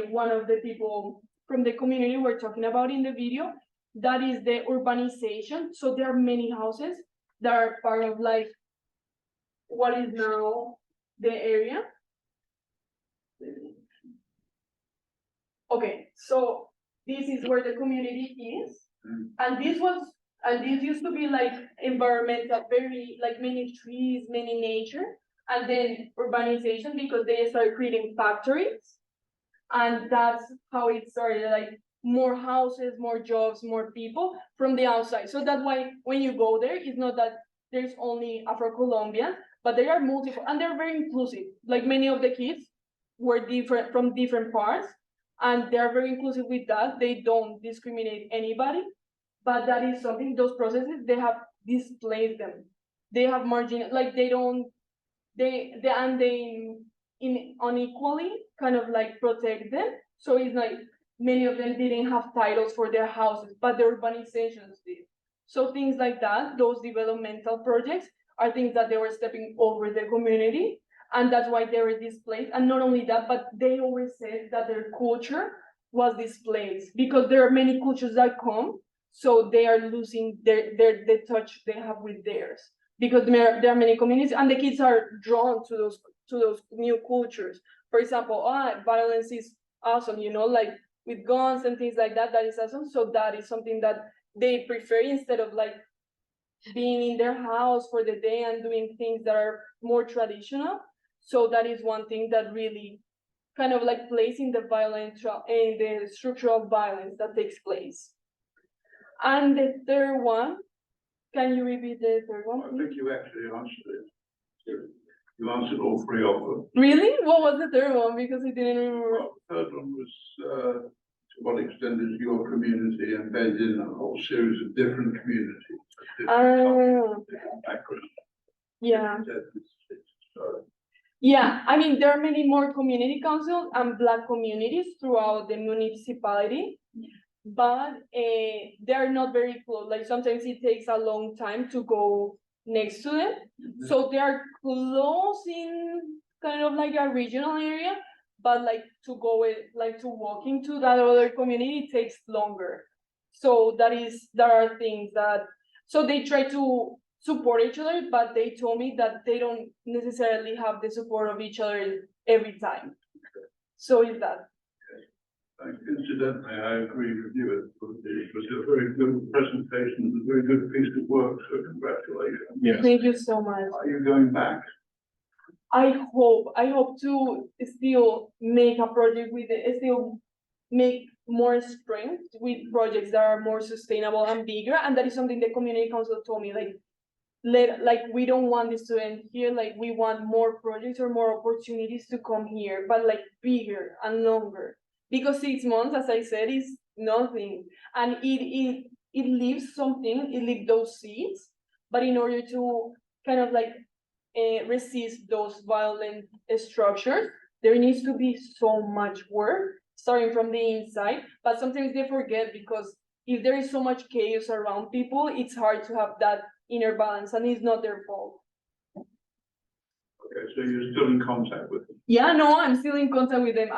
one of the people from the community were talking about in the video. That is the urbanization. So there are many houses that are part of like what is now the area. Okay, so this is where the community is, and this used to be like environmental, very like many trees, many nature, and then urbanization because they started creating factories, and that's how it started, like more houses, more jobs, more people from the outside. So that's why when you go there, it's not that there's only Afro-Colombian, but there are multiple, and they're very inclusive. Like many of the kids were different from different parts, and they're very inclusive with that. They don't discriminate anybody, but that is something, those processes, they have displaced them. They have margin, like they unequally kind of like protect them. So it's like many of them didn't have titles for their houses, but the urbanizations did. So things like that, those developmental projects are things that they were stepping over the community, and that's why they were displaced. And not only that, but they always said that their culture was displaced because there are many cultures that come, so they are losing the touch they have with theirs, because there are many communities and the kids are drawn to those new cultures. For example, violence is awesome, like with guns and things like that, that is awesome. So that is something that they prefer instead of like being in their house for the day and doing things that are more traditional. So that is one thing that really kind of like plays in the structural violence that takes place. And the third one, can you repeat the third one? I think you actually answered it. You answered all three of them. Really? What was the third one? Because I didn't remember. Well, the third one was to what extent is your community embedded in a whole series of different communities, different backgrounds. Yeah. So, Yeah, I mean, there are many more community councils and Black communities throughout the municipality, but they are not very close. Like sometimes it takes a long time to go next to them. So they are close in kind of like a regional area, but like to walk into that other community takes longer. So there are things that, so they try to support each other, but they told me that they don't necessarily have the support of each other every time. So is that. Incidentally, I agree with you. It was a very good presentation, a very good piece of work, so congratulations. Yes. Thank you so much. Are you going back? I hope to still make a project with it, still make more strength with projects that are more sustainable and bigger. And that is something the community council told me, like we don't want this to end here, like we want more projects or more opportunities to come here, but like bigger and longer. Because 6 months, as I said, is nothing. And it leaves something, it leaves those seeds, but in order to kind of like resist those violent structures, there needs to be so much work starting from the inside. But sometimes they forget, because if there is so much chaos around people, it's hard to have that inner balance, and it's not their fault. Okay, so you're still in contact with them? Yeah, no, I'm still in contact with them.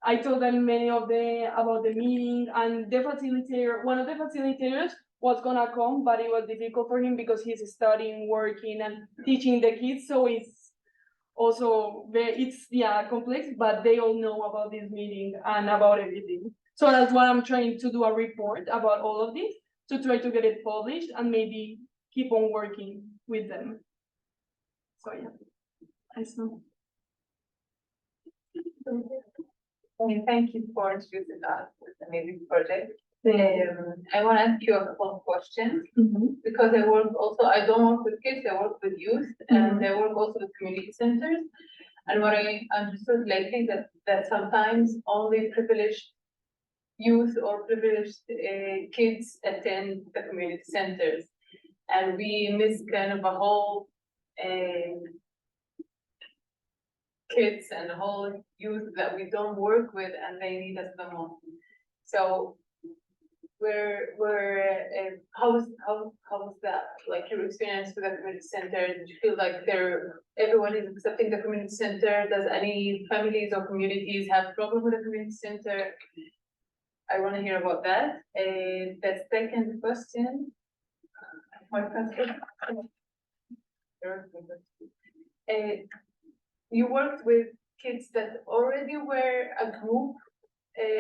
I told them about the meeting, and the facilitator, one of the facilitators was gonna come, but it was difficult for him because he's studying, working, and teaching the kids. So it's also complex, but they all know about this meeting and about everything. So that's why I'm trying to do a report about all of this, to try to get it published and maybe keep on working with them. So yeah, I saw. Thank you for introducing us to this amazing project. I want to ask you a couple of questions, because I don't work with kids, I work with youth, and I work also with community centers. And what I understood lately that sometimes only privileged youth or privileged kids attend the community centers, and we miss kind of a whole kids and the whole youth that we don't work with, and they need us the most. So how was that, like, your experience with the community center? Did you feel like everyone is accepting the community center? Does any families or communities have problem with the community center? I want to hear about that. The second question. You worked with kids that already were a group,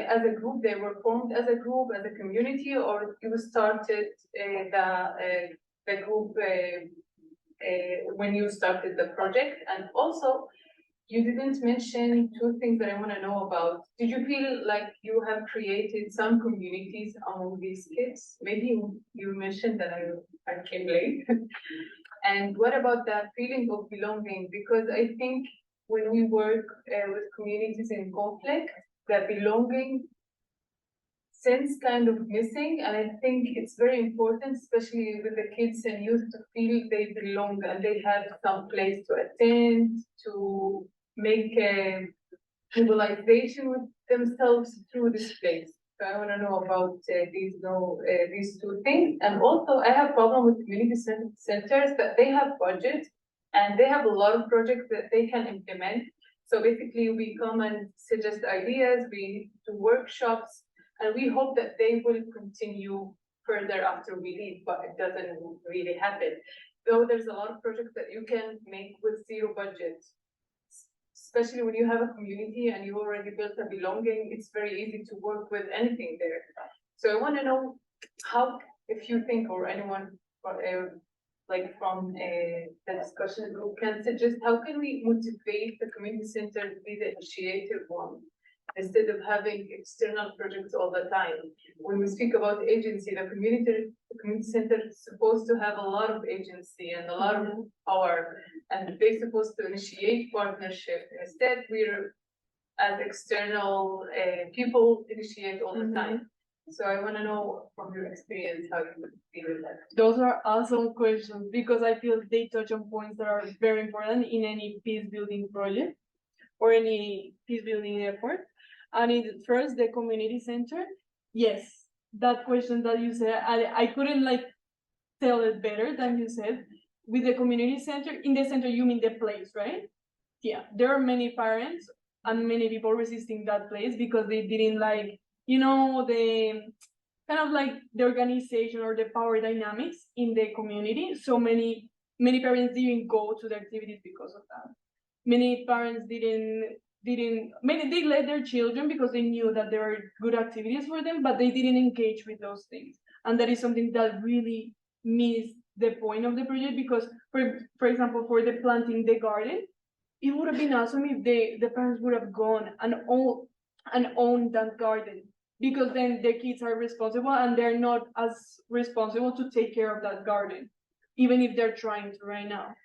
as a group, they were formed as a group, as a community, or you started the group when you started the project? And also, you didn't mention two things that I want to know about. Did you feel like you have created some communities among these kids? Maybe you mentioned that I came late. And what about that feeling of belonging? Because I think when we work with communities in conflict, that belonging sense kind of missing. And I think it's very important, especially with the kids and youth, to feel they belong and they have some place to attend, to make a mobilization with themselves through this place. So I want to know about these two things. And also, I have problem with community centers that they have budget and they have a lot of projects that they can implement. So basically, we come and suggest ideas, we do workshops, and we hope that they will continue further after we leave, but it doesn't really happen. Though there's a lot of projects that you can make with zero budget, especially when you have a community and you already built a belonging, it's very easy to work with anything there. So I want to know how, if you think, or anyone like from the discussion group can suggest, how can we motivate the community center to be the initiative one instead of having external projects all the time? When we speak about agency, the community center is supposed to have a lot of agency and a lot of power, and they're supposed to initiate partnership. Instead, we're as external people initiate all the time. So I want to know from your experience how you would deal with that. Those are awesome questions because I feel they touch on points that are very important in any peace building project or any peace building effort. And first, the community center. Yes, that question that you said, I couldn't like tell it better than you said. With the community center, in the center, you mean the place, right? Yeah, there are many parents and many people resisting that place because they didn't like, the kind of like the organization or the power dynamics in the community. So many parents didn't go to the activities because of that. Many parents they let their children because they knew that there were good activities for them, but they didn't engage with those things. And that is something that really missed the point of the project because, for example, for the planting the garden, it would have been awesome if the parents would have gone and owned that garden, because then the kids are responsible and they're not as responsible to take care of that garden, even if they're trying to right now.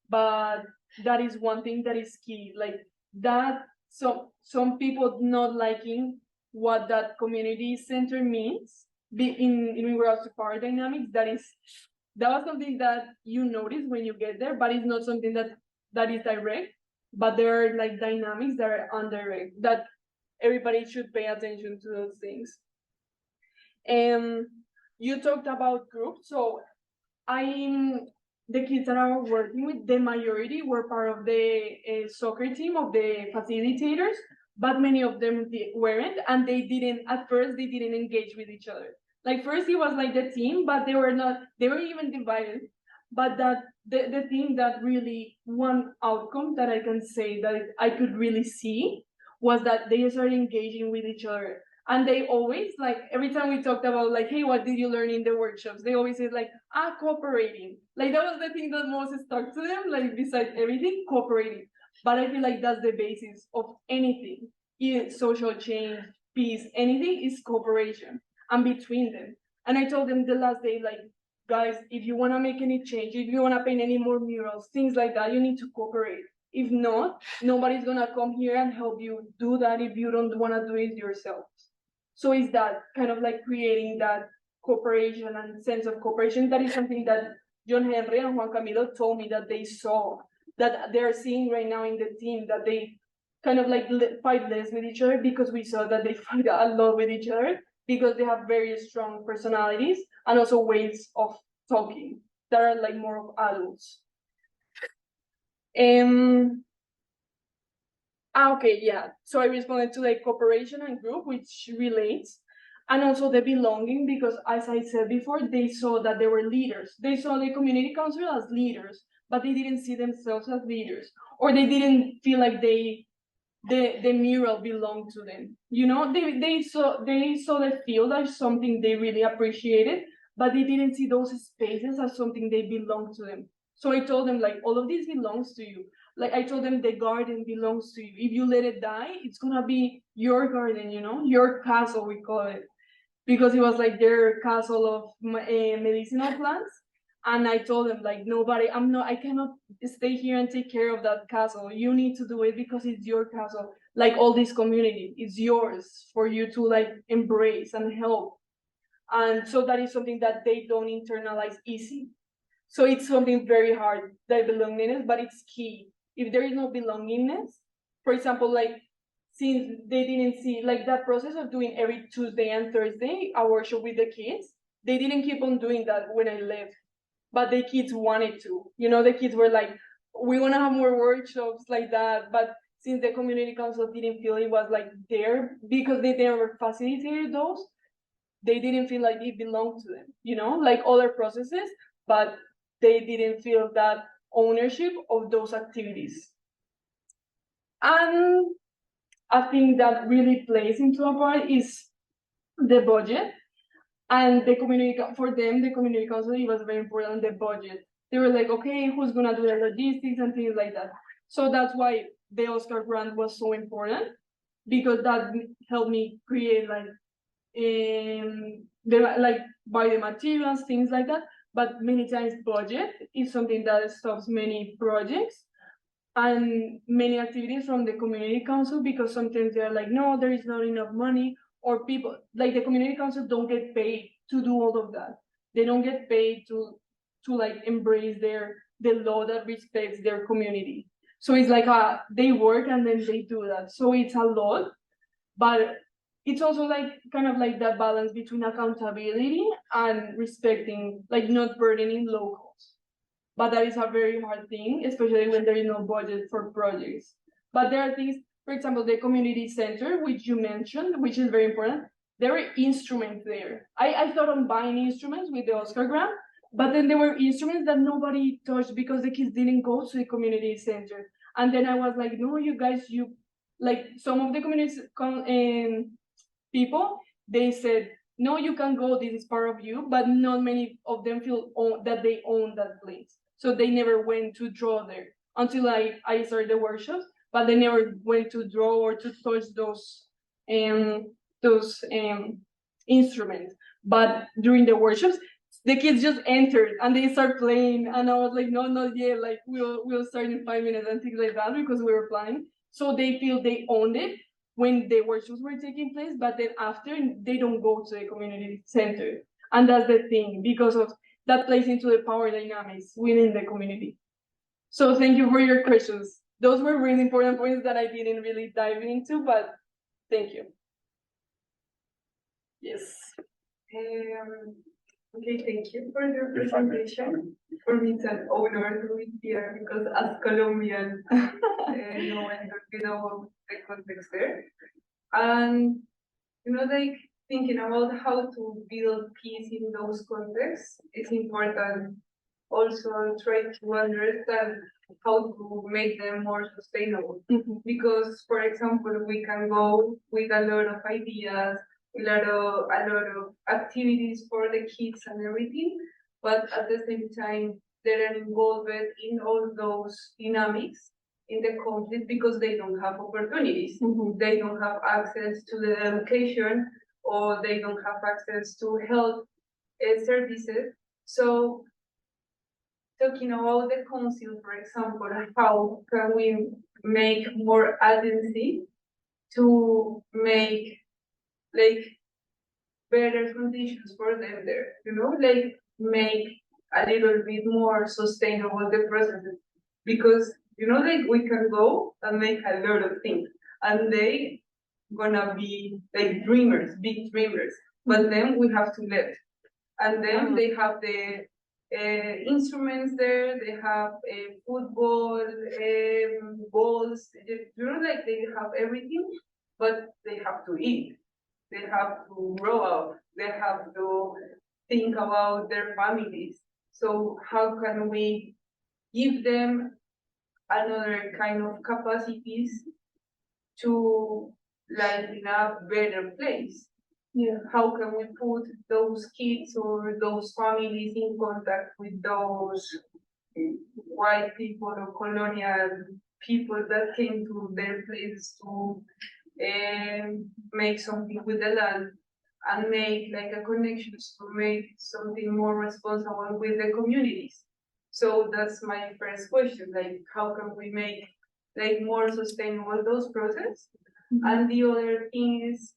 But that is one thing that is key, like that. So some people not liking what that community center means in regards to power dynamics. That was something that you notice when you get there, but it's not something that is direct. But there are like dynamics that are indirect that everybody should pay attention to those things. You talked about groups, so the kids that I was working with, the majority were part of the soccer team of the facilitators, but many of them weren't, and at first they didn't engage with each other. Like first it was like the team, but they were even divided. But that the thing that really, one outcome that I can say that I could really see was that they started engaging with each other. And they always, like, every time we talked about, like, hey, what did you learn in the workshops? They always said, like, cooperating. Like, that was the thing that most stuck to them, like, besides everything, cooperating. But I feel like that's the basis of anything. Social change, peace, anything is cooperation and between them. And I told them the last day, like, guys, if you want to make any change, if you want to paint any more murals, things like that, you need to cooperate. If not, nobody's going to come here and help you do that if you don't want to do it yourself. So it's that kind of like creating that cooperation and sense of cooperation. That is something that John Henry and Juan Camilo told me that they saw, that they're seeing right now in the team, that they kind of like fight less with each other, because we saw that they fight a lot with each other. because they have very strong personalities and also ways of talking that are like more of adults. Okay, yeah. So I responded to like cooperation and group, which relates, and also the belonging, because as I said before, they saw that they were leaders. They saw the community council as leaders, but they didn't see themselves as leaders, or they didn't feel like the mural belonged to them. You know, they saw the field as something they really appreciated, but they didn't see those spaces as something they belonged to them. So I told them, like, all of this belongs to you. Like, I told them the garden belongs to you. If you let it die, it's gonna be your garden, you know, your castle, we call it, because it was like their castle of medicinal plants. And I told them, like, I cannot stay here and take care of that castle. You need to do it because it's your castle. Like all this community, it's yours for you to like embrace and help. And so that is something that they don't internalize easy. So it's something very hard, that belongingness, but it's key. If there is no belongingness, for example, like, since they didn't see like that process of doing every Tuesday and Thursday a workshop with the kids, they didn't keep on doing that when I left, but the kids wanted to. You know, the kids were like, we want to have more workshops like that, but since the community council didn't feel it was like there, because they never facilitated those, they didn't feel like it belonged to them, you know, like other processes, but they didn't feel that ownership of those activities. And I think that really plays into a part is the budget. And the community, for them, the community council, it was very important, the budget. They were like, okay, who's gonna do the logistics and things like that. So that's why the Oscar grant was so important, because that helped me create like, buy the materials, things like that. But many times budget is something that stops many projects and many activities from the community council, because sometimes they're like, no, there is not enough money, or people like the community council don't get paid to do all of that. They don't get paid to like embrace the law that respects their community. So it's like they work and then they do that. So it's a lot, but it's also like kind of like that balance between accountability and respecting, like not burdening locals. But that is a very hard thing, especially when there is no budget for projects. But there are things, for example, the community center, which you mentioned, which is very important. There were instruments there. I thought on buying instruments with the Oscar grant, but then there were instruments that nobody touched because the kids didn't go to the community center. And then I was like, no, you guys, like some of the community people, they said, no, you can go, this is part of you, but not many of them feel that they own that place. So they never went to draw there until I started the workshops, but they never went to draw or to touch those instruments. But during the workshops, the kids just entered and they start playing, and I was like, no, not yet, like we'll start in 5 minutes and things like that, because we were planning. So they feel they owned it when the workshops were taking place, but then after they don't go to the community center. And that's the thing, because of that plays into the power dynamics within the community. So thank you for your questions. Those were really important points that I didn't really dive into, but thank you. Yes. Okay, thank you for your presentation. For me, it's an honor to be here because as Colombian, no one could know the context there. And, like thinking about how to build peace in those contexts, it's important also try to understand how to make them more sustainable. Because, for example, we can go with a lot of ideas, a lot of activities for the kids and everything, but at the same time, they're involved in all those dynamics in the conflict because they don't have opportunities. They don't have access to the education, or they don't have access to health services. So talking about the council, for example, how can we make more agency to make like better conditions for them there, like make a little bit more sustainable the processes, because like we can go and make a lot of things and they gonna be like dreamers, big dreamers, but then we have to live. And then they have the instruments there, they have football, balls, like they have everything, but they have to eat. They have to grow up. They have to think about their families. So how can we give them another kind of capacities to live in a better place? Yeah. How can we put those kids or those families in contact with those white people or colonial people that came to their place to make something with the land and make like a connections to make something more responsible with the communities? So that's my first question, like how can we make like more sustainable those processes? And the other thing is,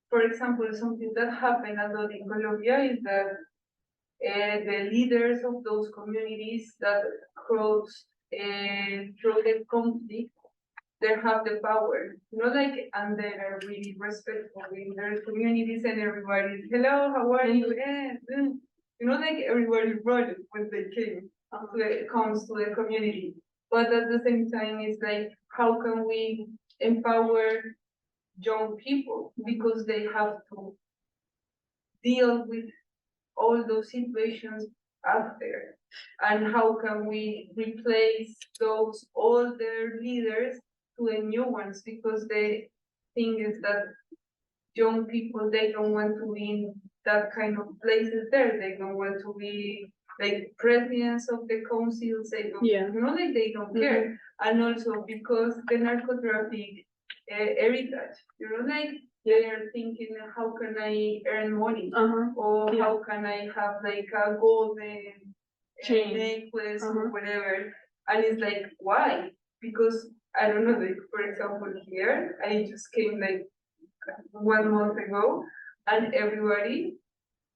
for example, something that happened a lot in Colombia is that the leaders of those communities that cross through the conflict, they have the power, like, and they are really respectful in their communities, and everybody's, hello, how are you? Like everybody brought when they came, comes to the community. But at the same time, it's like, how can we empower young people, because they have to deal with all those situations out there? And how can we replace those older leaders to the new ones? Because the thing is that young people, they don't want to be in that kind of places there. They don't want to be like presidents of the councils. They don't, like they don't care. And also because the narcotraffic heritage, like they are thinking, how can I earn money? Or how can I have like a golden necklace or whatever? And it's like, why? Because I don't know, like for example here, I just came like 1 month ago, and everybody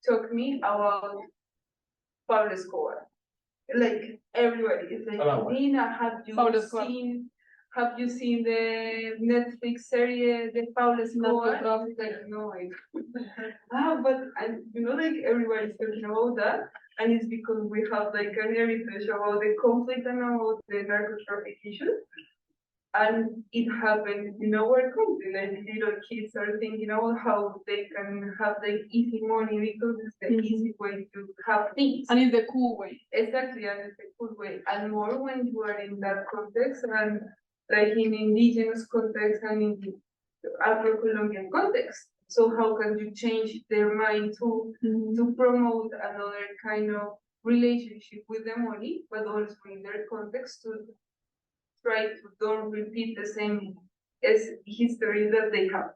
talked me about Pablo Escobar. Like everybody is like, Nina, have you seen the Netflix series, the Pablo Escobar? Like, no, but like everybody's talking about that, and it's because we have like an heritage about the conflict and about the narcotraffic issues. And it happened in our country, like little kids are thinking about how they can have like easy money because it's the easy way to have things. And it's the cool way. Exactly, and it's the cool way. And more when you are in that context, and like in indigenous context and in the Afro-Colombian context. So how can you change their mind to promote another kind of relationship with the money, but also in their context to try to don't repeat the same as history that they have.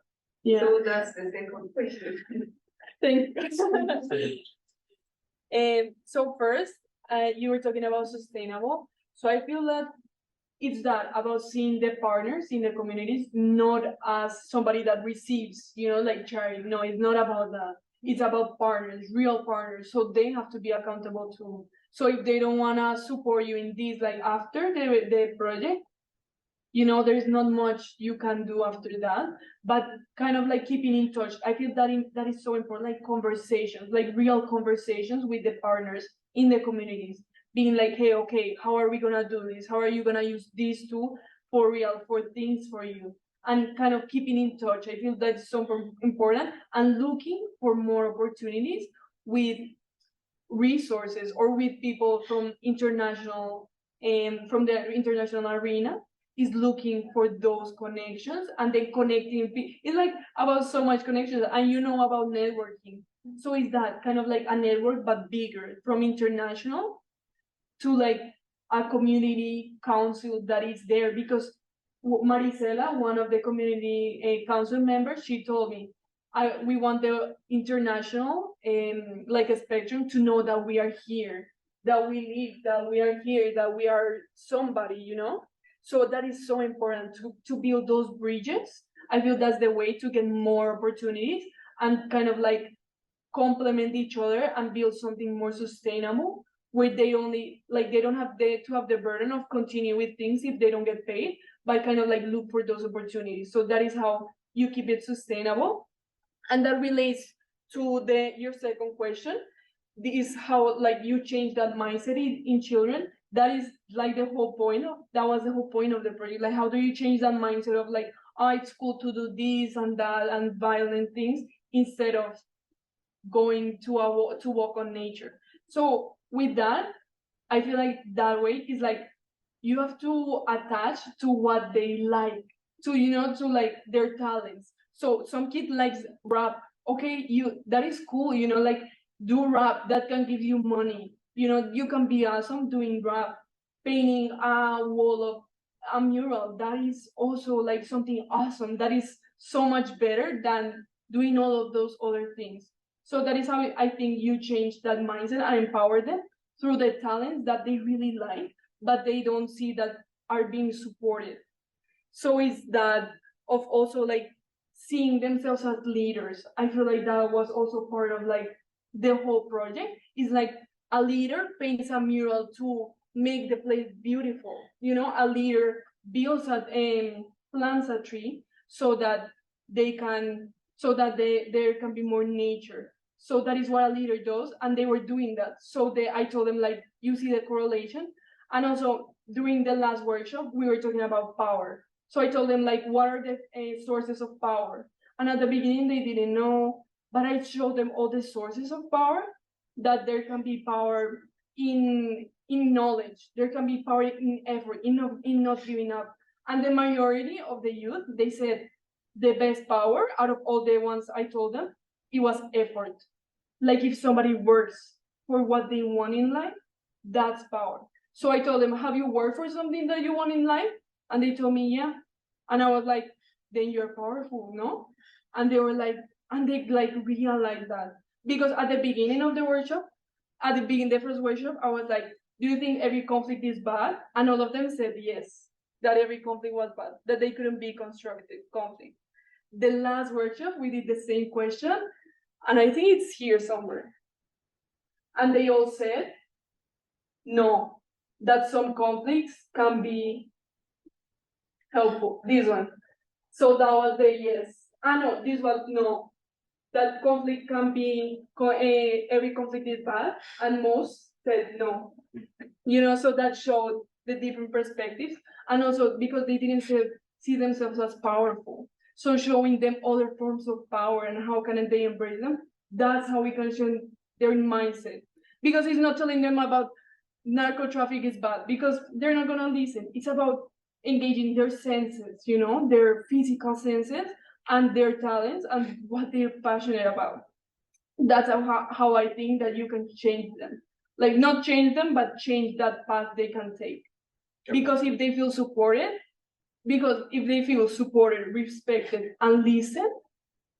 So that's the second question. Thank you. So first, you were talking about sustainable. So I feel that it's that about seeing the partners in the communities, not as somebody that receives, like charity. No, it's not about that. It's about partners, real partners. So they have to be accountable too. So if they don't want to support you in this, like after the project, there's not much you can do after that, but kind of like keeping in touch. I feel that is so important, like conversations, like real conversations with the partners in the communities, being like, hey, okay, how are we going to do this? How are you going to use these two for real, for things for you? And kind of keeping in touch. I feel that's so important, and looking for more opportunities with resources or with people from international from the international arena, is looking for those connections and then connecting. It's like about so much connections, and about networking. So it's that kind of like a network, but bigger, from international to like a community council that is there. Because Marisela, one of the community council members, she told me, we want the international like a spectrum to know that we are here, that we live, that we are here, that we are somebody, So that is so important to build those bridges. I feel that's the way to get more opportunities and kind of like complement each other and build something more sustainable, where they don't have to have the burden of continue with things if they don't get paid, but kind of like look for those opportunities. So that is how you keep it sustainable. And that relates to your second question, this is how like you change that mindset in children. That is like that was the whole point of the project. Like, how do you change that mindset of like, oh, it's cool to do this and that and violent things instead of going to walk on nature. So with that, I feel like that way is like you have to attach to what they like, to to like their talents. So some kid likes rap. Okay, that is cool, like do rap, that can give you money. You can be awesome doing rap. Painting a wall of a mural, that is also like something awesome. That is so much better than doing all of those other things. So that is how I think you change that mindset and empower them through the talents that they really like, but they don't see that are being supported. So it's that of also like seeing themselves as leaders. I feel like that was also part of like the whole project. Is like a leader paints a mural to make the place beautiful. A leader builds plants a tree so that there can be more nature. So that is what a leader does, and they were doing that. So I told them, like, you see the correlation. And also during the last workshop, we were talking about power. So I told them, like, what are the sources of power? And at the beginning, they didn't know, but I showed them all the sources of power, that there can be power in knowledge. There can be power in effort, in not giving up. And the majority of the youth, they said the best power out of all the ones I told them, it was effort. Like if somebody works for what they want in life, that's power. So I told them, have you worked for something that you want in life? And they told me, yeah. And I was like, then you're powerful, no? And they were like, and they like realized that. Because at the beginning of the workshop, the first workshop, I was like, do you think every conflict is bad? And all of them said yes, that every conflict was bad, that they couldn't be constructive conflict. The last workshop, we did the same question, and I think it's here somewhere. And they all said, no, that some conflicts can be helpful. This one. So that was the yes. No, this was no. That conflict can be, every conflict is bad, and most said no. So that showed the different perspectives, and also because they didn't see themselves as powerful. So showing them other forms of power and how can they embrace them, that's how we can show their mindset. Because it's not telling them about narco traffic is bad, because they're not gonna listen. It's about engaging their senses, their physical senses and their talents and what they're passionate about. That's how I think that you can change them. Like not change them, but change that path they can take. Yep. Because if they feel supported, respected, and listened,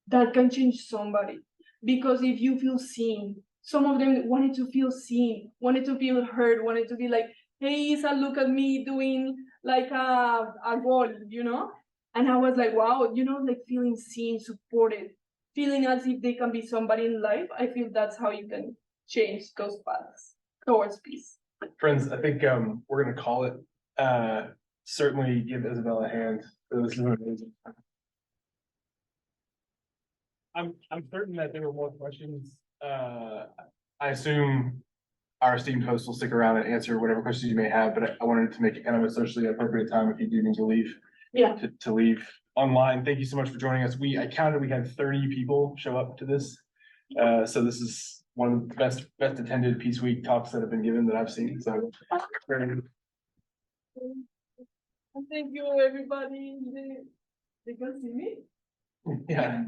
that can change somebody. Because if you feel seen, some of them wanted to feel seen, wanted to feel heard, wanted to be like, hey, Isa, look at me doing like a goal, And I was like, wow, like feeling seen, supported, feeling as if they can be somebody in life. I feel that's how you can change those paths towards peace. Friends, I think we're going to call it. Certainly give Isabel a hand. This is amazing. I'm certain that there were more questions. I assume our esteemed host will stick around and answer whatever questions you may have, but I wanted to make it kind of a socially appropriate time if you do need to leave. Yeah. To leave online. Thank you so much for joining us. I counted, we had 30 people show up to this. So this is one of the best attended Peace Week talks that have been given that I've seen. So thank you, everybody. They can see me? Yeah.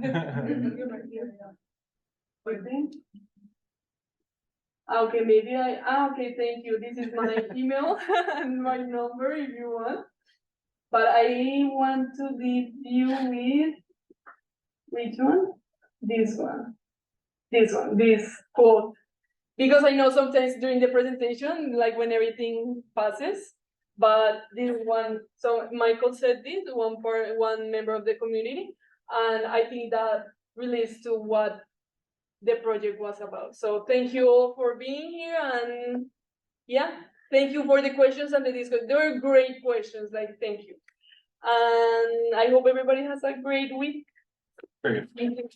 Okay, maybe okay, thank you. This is my email and my number if you want. But I want to leave you with, which one? This one. This quote. Because I know sometimes during the presentation, like when everything passes, but this one, so Michael said this, one member of the community, and I think that relates to what the project was about. So thank you all for being here, and yeah, thank you for the questions and the discussion. They were great questions, like thank you. And I hope everybody has a great week. Very good. Thank you.